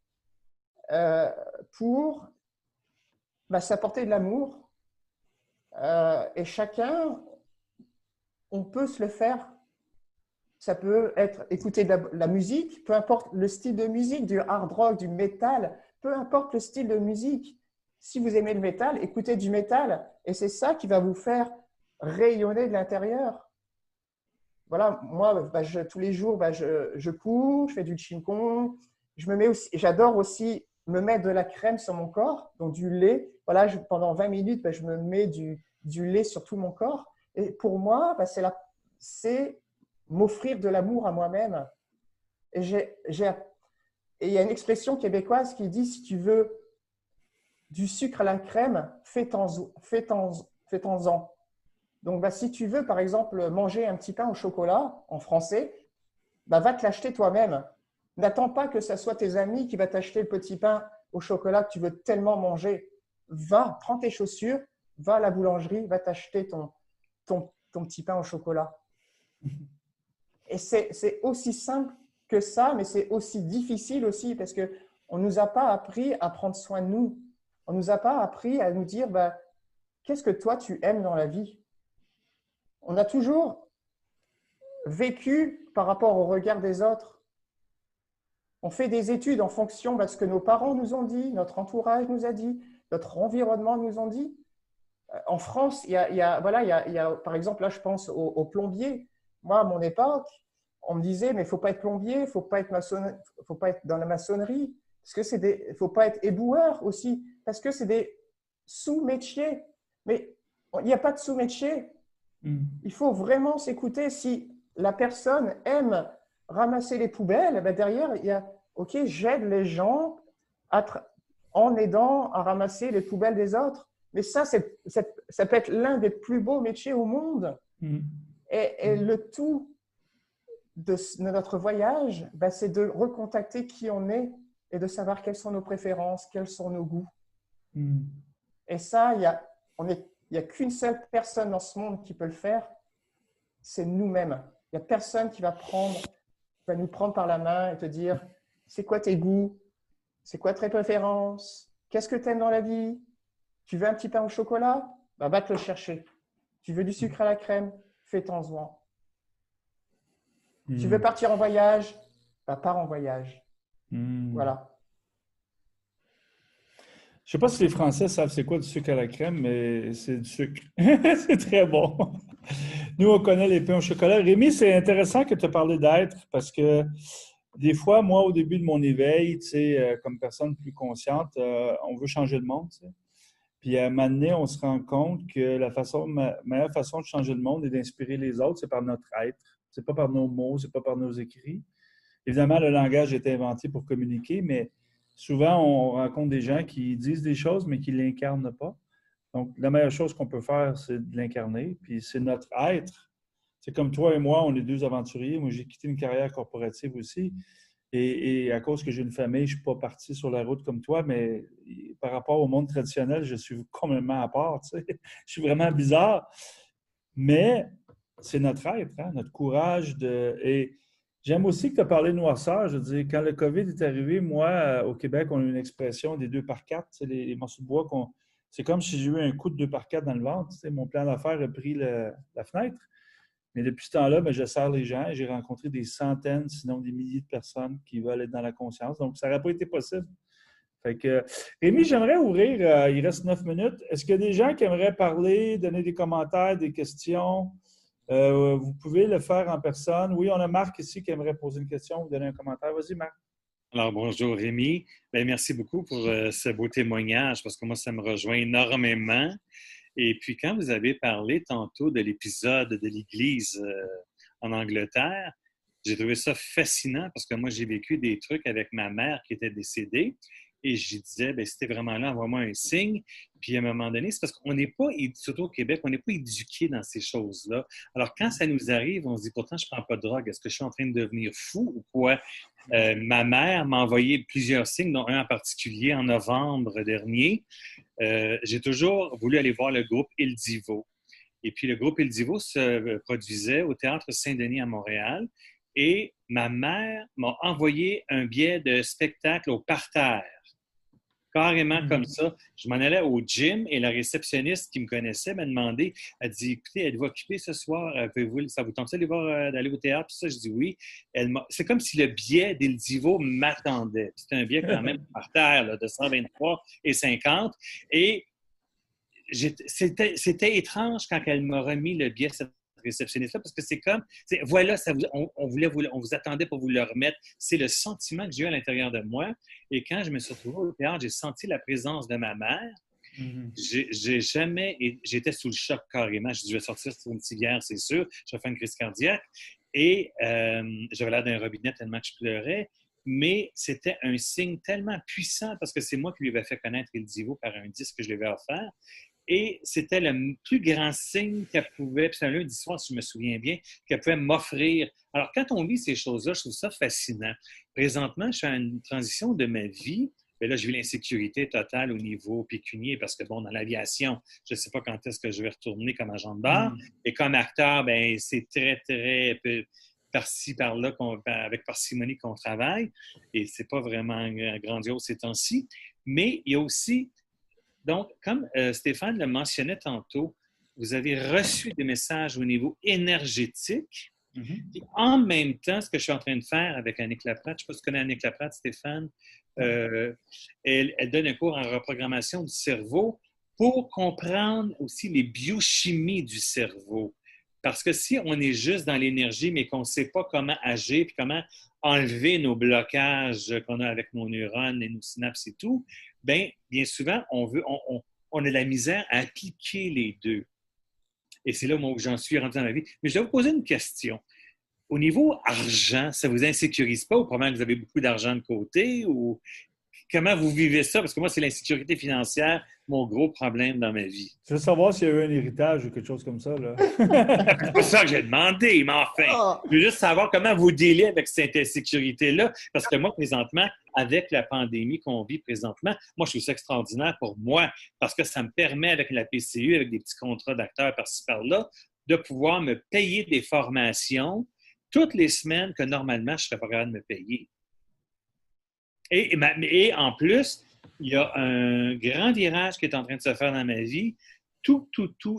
pour s'apporter de l'amour. Et chacun, on peut se le faire. Ça peut être écouter de la musique, peu importe le style de musique, du hard rock, du métal, peu importe le style de musique. Si vous aimez le métal, écoutez du métal. Et c'est ça qui va vous faire rayonner de l'intérieur. Voilà, moi, tous les jours, je cours, je fais du qigong. J'adore aussi me mettre de la crème sur mon corps, donc du lait. Voilà, pendant 20 minutes, je me mets du lait sur tout mon corps. Et pour moi, c'est m'offrir de l'amour à moi-même. Et il y a une expression québécoise qui dit, si tu veux du sucre à la crème, fais-en-en. Donc, si tu veux, par exemple, manger un petit pain au chocolat, en français, va te l'acheter toi-même. N'attends pas que ce soit tes amis qui vont t'acheter le petit pain au chocolat que tu veux tellement manger. Va, prends tes chaussures, va à la boulangerie, va t'acheter ton petit pain au chocolat. Et c'est aussi simple que ça, mais c'est aussi difficile aussi parce qu'on ne nous a pas appris à prendre soin de nous. On ne nous a pas appris à nous dire, qu'est-ce que toi tu aimes dans la vie? On a toujours vécu par rapport au regard des autres. On fait des études en fonction de ce que nos parents nous ont dit, notre entourage nous a dit, notre environnement nous ont dit. En France, il y a, par exemple, là, je pense aux plombiers. Moi, à mon époque, on me disait, mais il ne faut pas être plombier, il ne faut pas être dans la maçonnerie, parce que il ne faut pas être éboueur aussi, parce que c'est des sous-métiers. Mais il n'y a pas de sous-métier. Il faut vraiment s'écouter. Si la personne aime ramasser les poubelles, derrière, il y a « Ok, j'aide les gens en aidant à ramasser les poubelles des autres. » Mais ça peut être l'un des plus beaux métiers au monde. Et le tout de notre voyage, c'est de recontacter qui on est et de savoir quelles sont nos préférences, quels sont nos goûts. Et ça, il n'y a qu'une seule personne dans ce monde qui peut le faire, c'est nous-mêmes. Il n'y a personne qui va nous prendre par la main et te dire « C'est quoi tes goûts? C'est quoi tes préférences? Qu'est-ce que tu aimes dans la vie? Tu veux un petit pain au chocolat? Va te le chercher. Tu veux du sucre à la crème? Fais-t'en-en. Tu veux partir en voyage? Pars en voyage. » Voilà. Je ne sais pas si les Français savent c'est quoi du sucre à la crème, mais c'est du sucre. C'est très bon. Nous, on connaît les pains au chocolat. Rémi, c'est intéressant que tu as parlé d'être parce que des fois, moi, au début de mon éveil, comme personne plus consciente, on veut changer le monde. T'sais. Puis à un moment donné, on se rend compte que la meilleure façon de changer le monde et d'inspirer les autres, c'est par notre être. C'est pas par nos mots, c'est pas par nos écrits. Évidemment, le langage est inventé pour communiquer, mais souvent, on rencontre des gens qui disent des choses, mais qui ne l'incarnent pas. Donc, la meilleure chose qu'on peut faire, c'est de l'incarner. Puis, c'est notre être. C'est comme toi et moi, on est deux aventuriers. Moi, j'ai quitté une carrière corporative aussi. Et à cause que j'ai une famille, je ne suis pas parti sur la route comme toi, mais par rapport au monde traditionnel, je suis complètement à part. Tu sais. Je suis vraiment bizarre. Mais c'est notre être, hein, notre courage Et j'aime aussi que tu as parlé de noirceur. Je veux dire, quand le COVID est arrivé, moi, au Québec, on a une expression des 2 par 4, les morceaux de bois c'est comme si j'ai eu un coup de 2x4 dans le ventre. Tu sais, mon plan d'affaires a pris la fenêtre. Mais depuis ce temps-là, je sers les gens. J'ai rencontré des centaines, sinon des milliers de personnes qui veulent être dans la conscience. Donc, ça n'aurait pas été possible. Fait que, Rémi, j'aimerais ouvrir, il reste 9 minutes. Est-ce qu'il y a des gens qui aimeraient parler, donner des commentaires, des questions? Vous pouvez le faire en personne. Oui, on a Marc ici qui aimerait poser une question ou donner un commentaire. Vas-y, Marc. Alors, bonjour Rémi. Bien, merci beaucoup pour ce beau témoignage parce que moi, ça me rejoint énormément. Et puis, quand vous avez parlé tantôt de l'épisode de l'Église en Angleterre, j'ai trouvé ça fascinant parce que moi, j'ai vécu des trucs avec ma mère qui était décédée et je disais, bien, si t'es vraiment là, envoie-moi un signe. Puis, à un moment donné, c'est parce qu'on n'est pas, surtout au Québec, on n'est pas éduqué dans ces choses-là. Alors, quand ça nous arrive, on se dit, pourtant, je ne prends pas de drogue. Est-ce que je suis en train de devenir fou ou quoi? Ma mère m'a envoyé plusieurs signes, dont un en particulier en novembre dernier. J'ai toujours voulu aller voir le groupe Il Divo. Et puis, le groupe Il Divo se produisait au Théâtre Saint-Denis à Montréal. Et ma mère m'a envoyé un billet de spectacle au parterre. Carrément comme ça. Je m'en allais au gym et la réceptionniste qui me connaissait m'a demandé, elle dit, écoutez, êtes-vous occupée ce soir? Ça vous tente d'aller au théâtre? Puis ça, je dis oui. C'est comme si le billet d'Il Divo m'attendait. C'est un billet quand même par terre là, de 123,50. Et c'était étrange quand elle m'a remis le billet, cette réceptionniste-là, parce que c'est comme, voilà, on vous attendait pour vous le remettre. C'est le sentiment que j'ai eu à l'intérieur de moi. Et quand je me suis retrouvé au théâtre, j'ai senti la présence de ma mère. J'étais sous le choc carrément. Je vais sortir sur une civière, c'est sûr. Je vais faire une crise cardiaque. Et j'avais l'air d'un robinet tellement que je pleurais. Mais c'était un signe tellement puissant parce que c'est moi qui lui avais fait connaître Il Divo par un disque que je lui avais offert. Et c'était le plus grand signe qu'elle pouvait, puis c'est un lundi soir, si je me souviens bien, qu'elle pouvait m'offrir. Alors, quand on vit ces choses-là, je trouve ça fascinant. Présentement, je suis à une transition de ma vie. Et là, j'ai vu l'insécurité totale au niveau pécunier parce que, bon, dans l'aviation, je ne sais pas quand est-ce que je vais retourner comme agent de bar. Et comme acteur, bien, c'est très, très par-ci, par-là, avec parcimonie qu'on travaille. Et c'est pas vraiment grandiose ces temps-ci. Mais il y a aussi... Donc, comme Stéphane le mentionnait tantôt, vous avez reçu des messages au niveau énergétique. Puis en même temps, ce que je suis en train de faire avec Annick Laprade, je ne sais pas si tu connais Annick Laprade, Stéphane, elle donne un cours en reprogrammation du cerveau pour comprendre aussi les biochimies du cerveau. Parce que si on est juste dans l'énergie, mais qu'on ne sait pas comment agir puis comment enlever nos blocages qu'on a avec nos neurones et nos synapses et tout, bien souvent, on a de la misère à appliquer les deux. Et c'est là où j'en suis rendu dans ma vie. Mais je vais vous poser une question. Au niveau argent, ça ne vous insécurise pas ou probablement que vous avez beaucoup d'argent de côté ou comment vous vivez ça? Parce que moi, c'est l'insécurité financière, mon gros problème dans ma vie. Tu veux savoir s'il y a eu un héritage ou quelque chose comme ça, là? C'est pas ça que j'ai demandé, mais enfin, je veux juste savoir comment vous dealez avec cette insécurité-là. Parce que moi, présentement, avec la pandémie qu'on vit présentement, moi, je trouve ça extraordinaire pour moi parce que ça me permet, avec la PCU, avec des petits contrats d'acteurs par-ci, par-là, de pouvoir me payer des formations toutes les semaines que normalement, je ne serais pas capable de me payer. Et en plus, il y a un grand virage qui est en train de se faire dans ma vie. Tous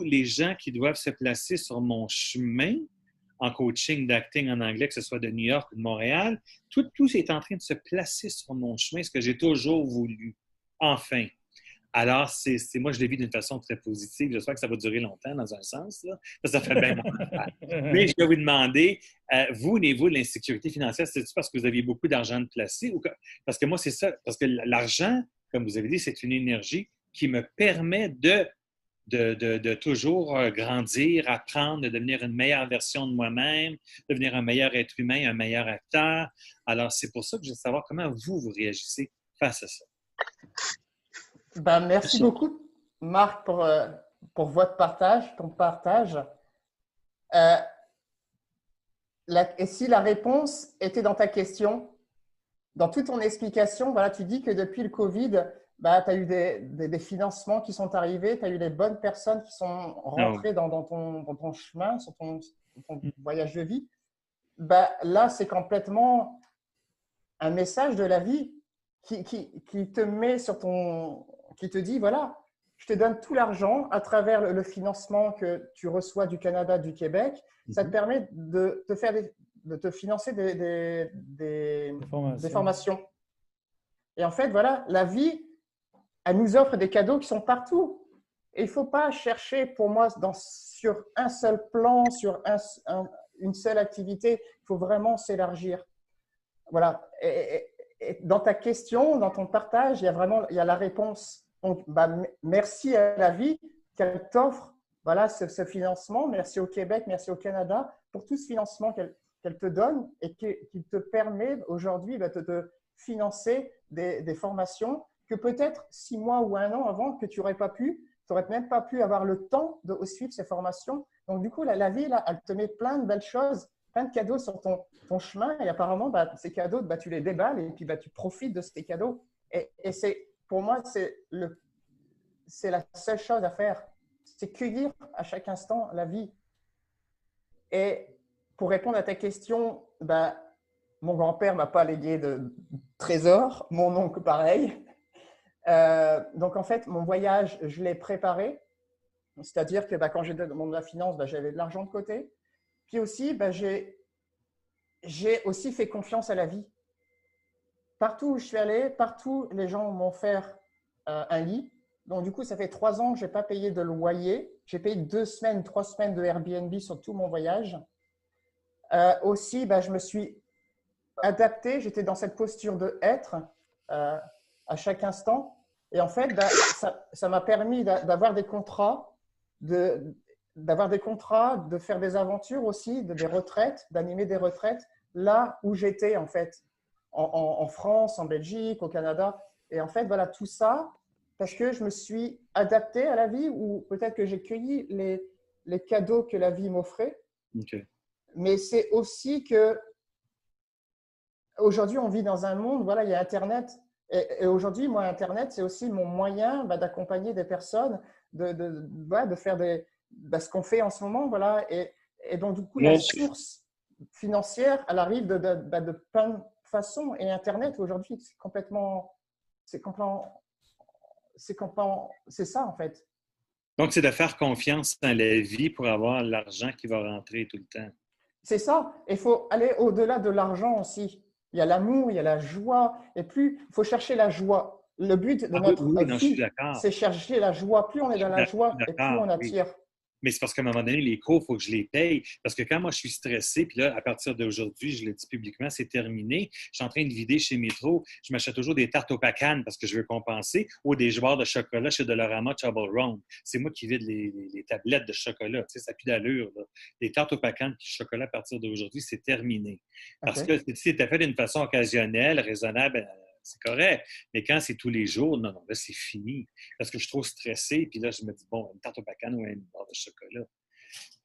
les gens qui doivent se placer sur mon chemin en coaching d'acting en anglais, que ce soit de New York ou de Montréal, tout est en train de se placer sur mon chemin, ce que j'ai toujours voulu. Enfin. Alors, moi, je le vis d'une façon très positive. J'espère que ça va durer longtemps, dans un sens. Là. Ça fait bien mon affaire. Mais je vais vous demander, vous, au niveau de l'insécurité financière, c'est-tu parce que vous aviez beaucoup d'argent de placer? Parce que moi, c'est ça. Parce que l'argent, comme vous avez dit, c'est une énergie qui me permet de toujours grandir, apprendre, de devenir une meilleure version de moi-même, devenir un meilleur être humain, un meilleur acteur. Alors, c'est pour ça que je veux savoir comment vous réagissez face à ça. Ben, merci beaucoup, Marc, pour votre partage, ton partage. Et si la réponse était dans ta question, dans toute ton explication, voilà, tu dis que depuis le Covid, tu as eu des financements qui sont arrivés, tu as eu les bonnes personnes qui sont rentrées dans ton chemin, sur ton voyage de vie. Là, c'est complètement un message de la vie qui te met sur qui te dit, voilà, je te donne tout l'argent à travers le financement que tu reçois du Canada, du Québec. Ça te permet de te financer des formations. Et en fait, voilà, la vie, elle nous offre des cadeaux qui sont partout. Et il ne faut pas chercher, pour moi, sur un seul plan, sur une seule activité. Il faut vraiment s'élargir. Voilà. Et dans ta question, dans ton partage, il y a la réponse. Donc, merci à la vie qu'elle t'offre voilà, ce financement. Merci au Québec, merci au Canada pour tout ce financement qu'elle te donne et qui te permet aujourd'hui de te financer des formations que peut-être 6 mois ou 1 an avant que tu n'aurais pas pu. Tu n'aurais même pas pu avoir le temps de suivre ces formations. Donc, du coup, la vie, là, elle te met plein de belles choses, plein de cadeaux sur ton chemin. Et apparemment, ces cadeaux, tu les déballes et puis tu profites de ces cadeaux. Et pour moi, c'est la seule chose à faire. C'est cueillir à chaque instant la vie. Et pour répondre à ta question, mon grand-père ne m'a pas légué de trésor, mon oncle pareil. Donc, en fait, mon voyage, je l'ai préparé. C'est-à-dire que quand j'étais dans le monde de la finance, j'avais de l'argent de côté. Puis aussi, j'ai aussi fait confiance à la vie. Partout où je suis allé, partout, les gens m'ont offert un lit. Donc, du coup, ça fait 3 ans que je n'ai pas payé de loyer. J'ai payé 2 semaines, 3 semaines de Airbnb sur tout mon voyage. Aussi, je me suis adapté. J'étais dans cette posture de être à chaque instant. Et en fait, ça m'a permis d'avoir des contrats, de faire des aventures aussi, des retraites, d'animer des retraites là où j'étais en fait, en France, en Belgique, au Canada. Et en fait, voilà, tout ça parce que je me suis adapté à la vie ou peut-être que j'ai cueilli les cadeaux que la vie m'offrait. Okay. Mais c'est aussi que aujourd'hui, on vit dans un monde, voilà, il y a Internet. Et aujourd'hui, moi, Internet, c'est aussi mon moyen d'accompagner des personnes, de faire ce qu'on fait en ce moment. Voilà. Et donc, du coup, la source financière, elle arrive de plein de façons. Et Internet, aujourd'hui, c'est ça, en fait. Donc, c'est de faire confiance dans la vie pour avoir l'argent qui va rentrer tout le temps. C'est ça. Il faut aller au-delà de l'argent aussi. Il y a l'amour, il y a la joie. Et plus, il faut chercher la joie. Le but de notre vie, c'est chercher la joie. Plus on est dans la joie, et plus on attire. Oui. Mais c'est parce qu'à un moment donné, les cours, il faut que je les paye. Parce que quand moi, je suis stressé, puis là, à partir d'aujourd'hui, je le dis publiquement, c'est terminé. Je suis en train de vider chez Métro. Je m'achète toujours des tartes au pacanes parce que je veux compenser ou des joueurs de chocolat chez Dollarama Trouble Round. C'est moi qui vide les tablettes de chocolat. Tu sais, ça n'a plus d'allure. Là. Les tartes au pacanes puis le chocolat, à partir d'aujourd'hui, c'est terminé. Parce que si c'était fait d'une façon occasionnelle, raisonnable, c'est correct. Mais quand c'est tous les jours, non, là, c'est fini. Parce que je suis trop stressé. Puis là, je me dis, bon, une tarte au bacane ou une barre de chocolat.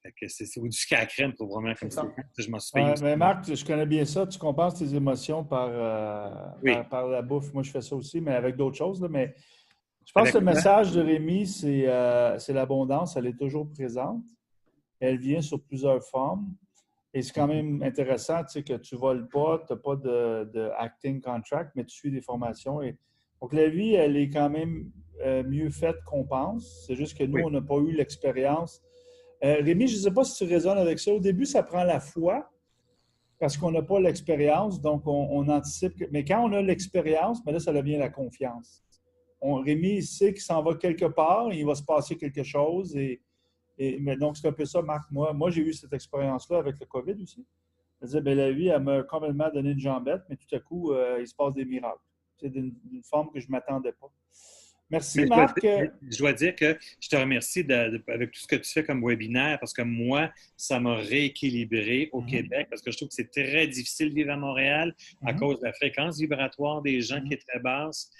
Fait que c'est ou du sucre à crème, pour vraiment comme ça. Je m'en suis payé. Mais Marc, je connais bien ça. Tu compenses tes émotions par la bouffe. Moi, je fais ça aussi, mais avec d'autres choses. Là. Mais je pense que le message de Rémi, c'est l'abondance. Elle est toujours présente. Elle vient sur plusieurs formes. Et c'est quand même intéressant, tu sais, que tu ne voles pas, tu n'as pas de acting contract, mais tu suis des formations. Donc, la vie, elle est quand même mieux faite qu'on pense. C'est juste que nous, on n'a pas eu l'expérience. Rémi, je ne sais pas si tu résonnes avec ça. Au début, ça prend la foi parce qu'on n'a pas l'expérience, donc on anticipe. Mais quand on a l'expérience, là, ça devient la confiance. Rémi, il sait qu'il s'en va quelque part, il va se passer quelque chose mais donc, c'est un peu ça, Marc. Moi, j'ai eu cette expérience-là avec le COVID aussi. Je disais, la vie, elle m'a complètement donné une jambette, mais tout à coup, il se passe des miracles. C'est d'une forme que je ne m'attendais pas. Merci, Marc. Je dois dire que je te remercie avec tout ce que tu fais comme webinaire parce que moi, ça m'a rééquilibré au Québec parce que je trouve que c'est très difficile de vivre à Montréal à cause de la fréquence vibratoire des gens qui est très basse.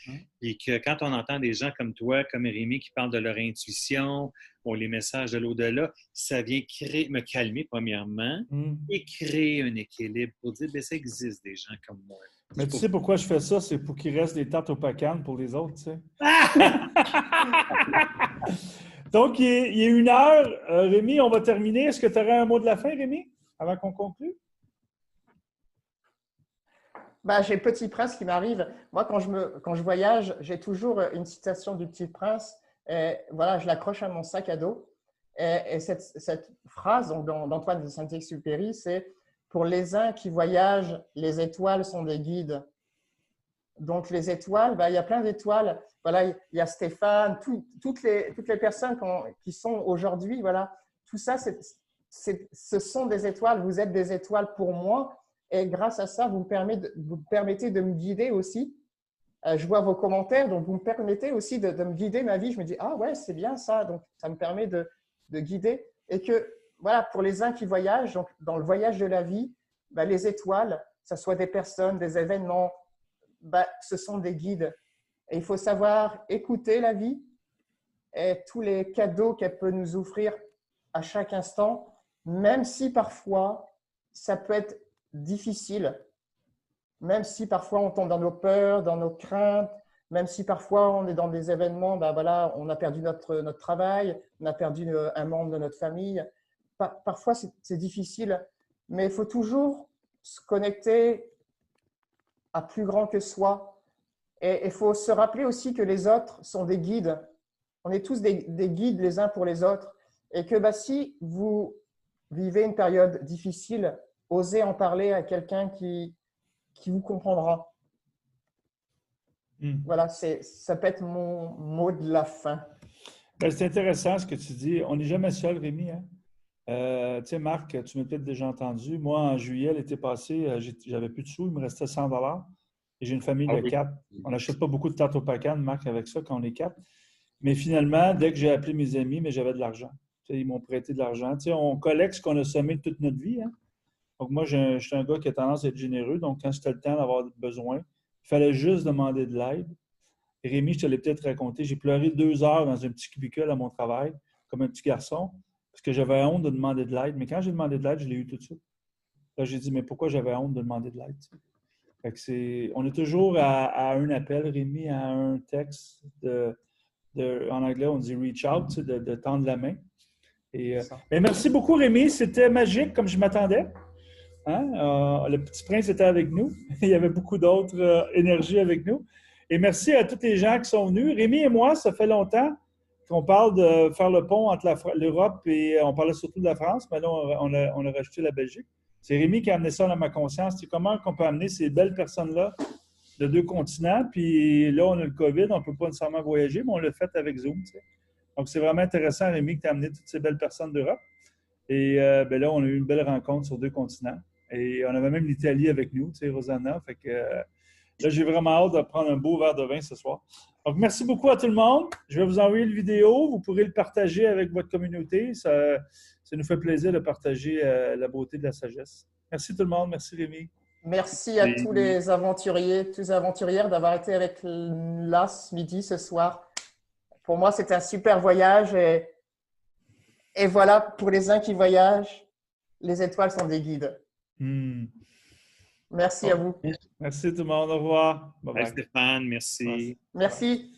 Et que quand on entend des gens comme toi, comme Rémi, qui parlent de leur intuition ou les messages de l'au-delà, ça vient me calmer premièrement et créer un équilibre pour dire ça existe des gens comme moi. Mais tu sais pourquoi je fais ça? C'est pour qu'il reste des tartes au pacanes pour les autres, tu sais. Donc, il est 1h. Rémi, on va terminer. Est-ce que tu aurais un mot de la fin, Rémi, avant qu'on conclue? J'ai Petit Prince qui m'arrive. Moi, quand je voyage, j'ai toujours une citation du Petit Prince. Et voilà, je l'accroche à mon sac à dos. Et cette phrase d'Antoine de Saint-Exupéry, c'est « Pour les uns qui voyagent, les étoiles sont des guides ». Donc, les étoiles, il y a plein d'étoiles. Voilà, il y a Stéphane, toutes les personnes qui sont aujourd'hui, voilà, tout ça, ce sont des étoiles. Vous êtes des étoiles pour moi. Et grâce à ça, vous me permettez de me guider aussi. Je vois vos commentaires, donc vous me permettez aussi de me guider ma vie. Je me dis, ah ouais, c'est bien ça. Donc, ça me permet de guider. Et que, voilà, pour les uns qui voyagent, donc dans le voyage de la vie, les étoiles, que ce soit des personnes, des événements, ce sont des guides. Et il faut savoir écouter la vie et tous les cadeaux qu'elle peut nous offrir à chaque instant, même si parfois ça peut être difficile, même si parfois on tombe dans nos peurs, dans nos craintes, même si parfois on est dans des événements, voilà, on a perdu notre travail, on a perdu un membre de notre famille. Parfois c'est difficile, mais il faut toujours se connecter à plus grand que soi. Et il faut se rappeler aussi que les autres sont des guides. On est tous des guides les uns pour les autres. Et que si vous vivez une période difficile, osez en parler à quelqu'un qui vous comprendra. Voilà, ça peut être mon mot de la fin. C'est intéressant ce que tu dis. On n'est jamais seul, Rémi. Hein? Tu sais, Marc, tu m'as peut-être déjà entendu. Moi, en juillet, l'été passé, j'avais plus de sous, il me restait 100 $. Et j'ai une famille de 4. On n'achète pas beaucoup de tartes au pacan, Marc, avec ça, quand on est 4. Mais finalement, dès que j'ai appelé mes amis, mais j'avais de l'argent. Tu sais, ils m'ont prêté de l'argent. Tu sais, on collecte ce qu'on a semé toute notre vie. Hein? Donc, moi, je suis un gars qui a tendance à être généreux. Donc, quand c'était le temps d'avoir besoin, il fallait juste demander de l'aide. Et Rémi, je te l'ai peut-être raconté, j'ai pleuré 2 heures dans un petit cubicule à mon travail, comme un petit garçon, parce que j'avais honte de demander de l'aide. Mais quand j'ai demandé de l'aide, je l'ai eu tout de suite. Là, j'ai dit, mais pourquoi j'avais honte de demander de l'aide? Fait que on est toujours à un appel, Rémi, à un texte. En anglais, on dit reach out, de tendre la main. Et, merci beaucoup, Rémi. C'était magique, comme je m'attendais. Hein? Le petit prince était avec nous. Il y avait beaucoup d'autres énergies avec nous. Et merci à tous les gens qui sont venus. Rémi et moi, ça fait longtemps qu'on parle de faire le pont entre l'Europe et on parlait surtout de la France, mais là, on a rajouté la Belgique. C'est Rémi qui a amené ça dans ma conscience. C'est comment on peut amener ces belles personnes-là de 2 continents. Puis là, on a le COVID, on ne peut pas nécessairement voyager, mais on l'a fait avec Zoom. Tu sais. Donc, c'est vraiment intéressant, Rémi, que tu as amené toutes ces belles personnes d'Europe. Et là, on a eu une belle rencontre sur 2 continents. Et on avait même l'Italie avec nous, tu sais, Rosanna. Fait que là, j'ai vraiment hâte de prendre un beau verre de vin ce soir. Donc, merci beaucoup à tout le monde. Je vais vous envoyer le vidéo. Vous pourrez le partager avec votre communauté. Ça nous fait plaisir de partager la beauté de la sagesse. Merci tout le monde. Merci Rémi. Merci à tous les aventuriers, toutes les aventurières d'avoir été avec là ce midi, ce soir. Pour moi, c'était un super voyage. Et voilà, pour les uns qui voyagent, les étoiles sont des guides. Merci à vous. Merci tout le monde. Au revoir. Bye Stéphane, merci. Merci.